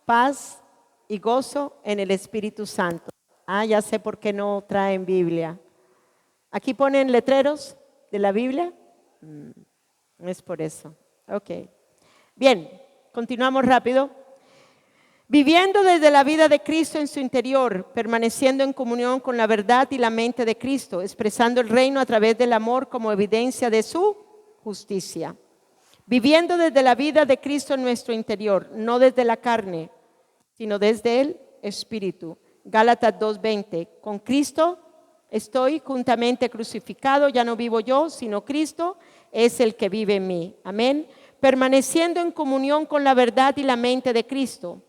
[SPEAKER 1] paz y gozo en el Espíritu Santo. Ah, ya sé por qué no traen Biblia. Aquí ponen letreros de la Biblia. No es por eso. Ok. Bien, continuamos rápido. Viviendo desde la vida de Cristo en su interior, permaneciendo en comunión con la verdad y la mente de Cristo, expresando el reino a través del amor como evidencia de su justicia. Viviendo desde la vida de Cristo en nuestro interior, no desde la carne, sino desde el Espíritu. Gálatas 2:20. Con Cristo estoy juntamente crucificado, ya no vivo yo, sino Cristo es el que vive en mí. Amén. Permaneciendo en comunión con la verdad y la mente de Cristo.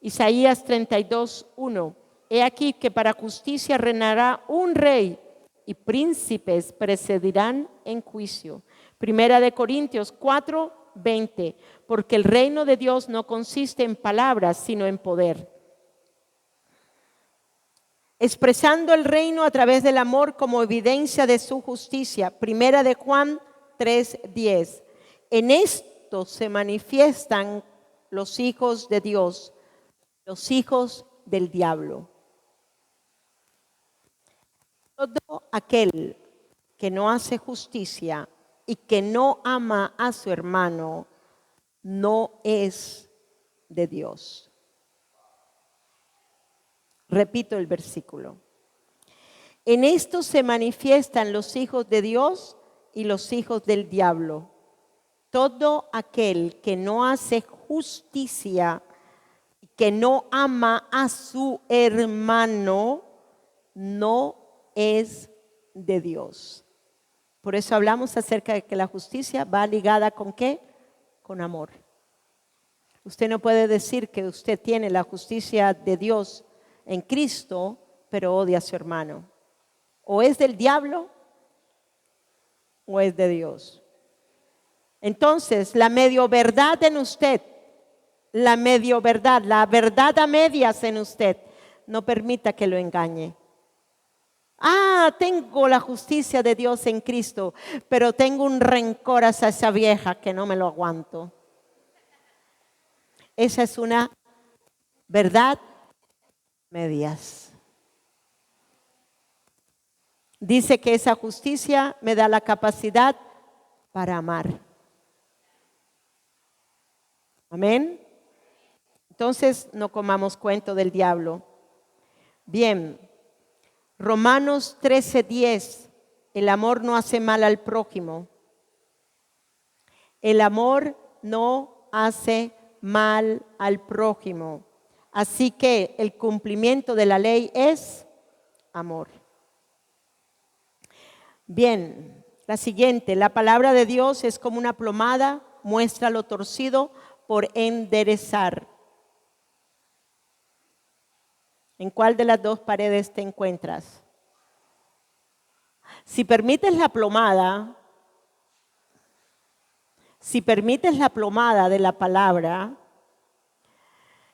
[SPEAKER 1] Isaías 32:1. He aquí que para justicia reinará un rey y príncipes precedirán en juicio. Primera de Corintios 4:20. Porque el reino de Dios no consiste en palabras, sino en poder. Expresando el reino a través del amor como evidencia de su justicia. Primera de Juan 3:10. En esto se manifiestan los hijos de Dios, los hijos del diablo. Todo aquel que no hace justicia y que no ama a su hermano no es de Dios. Repito el versículo. En esto se manifiestan los hijos de Dios y los hijos del diablo. Todo aquel que no hace justicia, que no ama a su hermano, no es de Dios. Por eso hablamos acerca de que la justicia va ligada ¿con qué? Con amor. Usted no puede decir que usted tiene la justicia de Dios en Cristo, pero odia a su hermano. O es del diablo o es de Dios. Entonces, la medio verdad en usted, la medio verdad, la verdad a medias en usted, no permita que lo engañe. Ah, tengo la justicia de Dios en Cristo, pero tengo un rencor hacia esa vieja que no me lo aguanto. Esa es una verdad medias. Dice que esa justicia me da la capacidad para amar. Amén. Entonces no comamos cuento del diablo. Bien, Romanos 13:10, el amor no hace mal al prójimo. El amor no hace mal al prójimo. Así que el cumplimiento de la ley es amor. Bien, la siguiente, la palabra de Dios es como una plomada, muestra lo torcido por enderezar. ¿En cuál de las dos paredes te encuentras? Si permites la plomada de la palabra,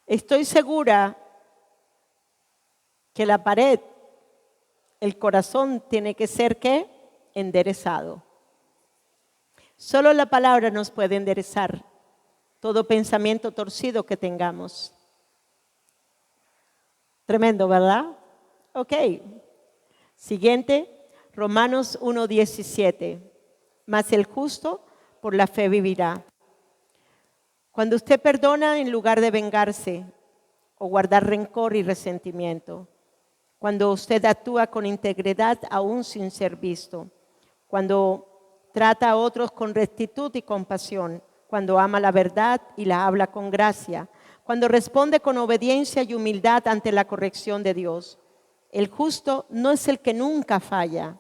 [SPEAKER 1] estoy segura que la pared, el corazón tiene que ser ¿qué? Enderezado. Solo la palabra nos puede enderezar todo pensamiento torcido que tengamos. Tremendo, ¿verdad? Ok. Siguiente, Romanos 1:17. Mas el justo por la fe vivirá. Cuando usted perdona en lugar de vengarse o guardar rencor y resentimiento. Cuando usted actúa con integridad aún sin ser visto. Cuando trata a otros con rectitud y compasión. Cuando ama la verdad y la habla con gracia. Cuando responde con obediencia y humildad ante la corrección de Dios. El justo no es el que nunca falla,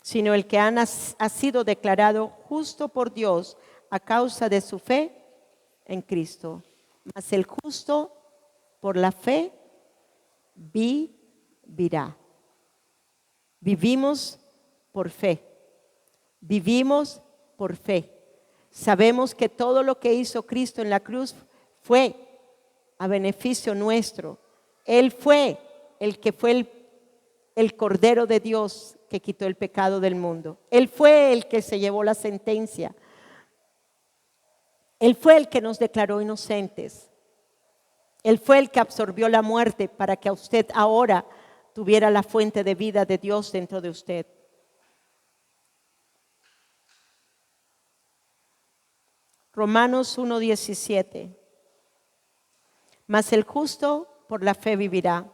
[SPEAKER 1] sino el que ha sido declarado justo por Dios a causa de su fe en Cristo. Mas el justo por la fe vivirá. Vivimos por fe. Vivimos por fe. Sabemos que todo lo que hizo Cristo en la cruz fue a beneficio nuestro. Él fue el que fue el Cordero de Dios que quitó el pecado del mundo. Él fue el que se llevó la sentencia. Él fue el que nos declaró inocentes. Él fue el que absorbió la muerte para que usted ahora tuviera la fuente de vida de Dios dentro de usted. Romanos 1:17. Mas el justo por la fe vivirá.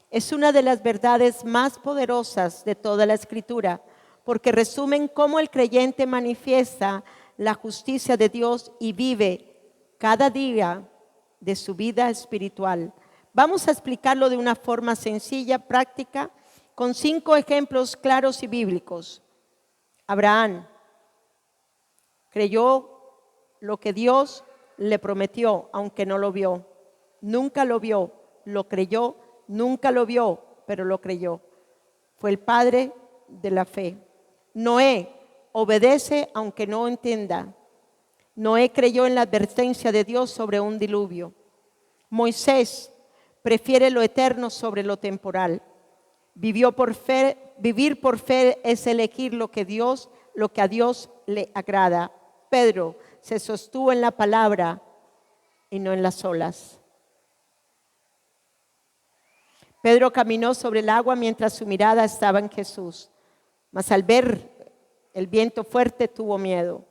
[SPEAKER 1] Es una de las verdades más poderosas de toda la Escritura, porque resumen cómo el creyente manifiesta la justicia de Dios y vive cada día de su vida espiritual. Vamos a explicarlo de una forma sencilla, práctica, con 5 ejemplos claros y bíblicos. Abraham creyó lo que Dios le prometió, aunque no lo vio. Nunca lo vio, lo creyó, nunca lo vio, pero lo creyó. Fue el padre de la fe. Noé obedece aunque no entienda. Noé creyó en la advertencia de Dios sobre un diluvio. Moisés prefiere lo eterno sobre lo temporal. Vivir por fe es elegir lo que a Dios le agrada. Pedro se sostuvo en la palabra y no en las olas. Pedro caminó sobre el agua mientras su mirada estaba en Jesús, mas al ver el viento fuerte tuvo miedo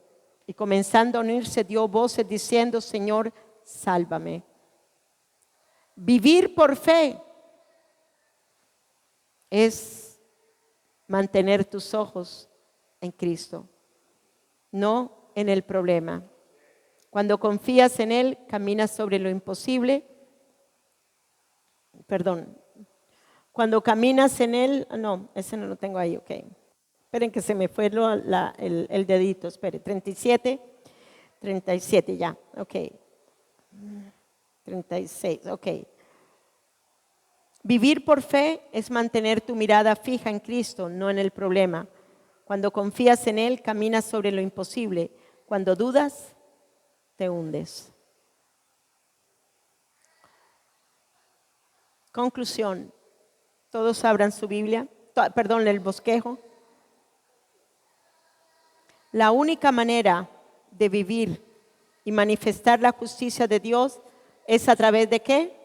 [SPEAKER 1] y comenzando a unirse dio voces diciendo: Señor, sálvame. Vivir por fe es mantener tus ojos en Cristo, no en el problema. Cuando confías en Él, caminas sobre lo imposible. Cuando caminas en Él, no, ese no lo tengo ahí, ok. Esperen que se me fue el dedito, espere, 37 ya, ok. 36, ok. Vivir por fe es mantener tu mirada fija en Cristo, no en el problema. Cuando confías en Él, caminas sobre lo imposible. Cuando dudas, te hundes. Conclusión. Todos abran su Biblia, el bosquejo. La única manera de vivir y manifestar la justicia de Dios es a través de ¿qué?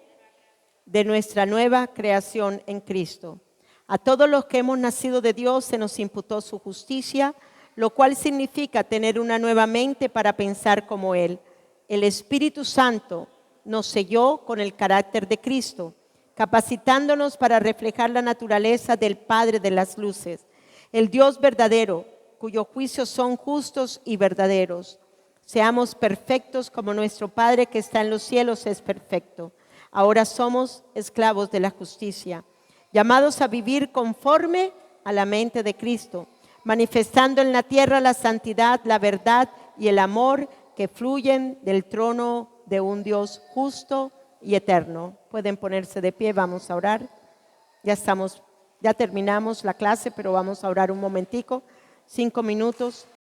[SPEAKER 1] De nuestra nueva creación en Cristo. A todos los que hemos nacido de Dios se nos imputó su justicia, lo cual significa tener una nueva mente para pensar como Él. El Espíritu Santo nos selló con el carácter de Cristo, capacitándonos para reflejar la naturaleza del Padre de las luces, el Dios verdadero, cuyos juicios son justos y verdaderos. Seamos perfectos como nuestro Padre que está en los cielos es perfecto. Ahora somos esclavos de la justicia, llamados a vivir conforme a la mente de Cristo, manifestando en la tierra la santidad, la verdad y el amor que fluyen del trono de un Dios justo y eterno. Pueden ponerse de pie, vamos a orar. Ya terminamos la clase, pero vamos a orar un momentico, 5 minutos.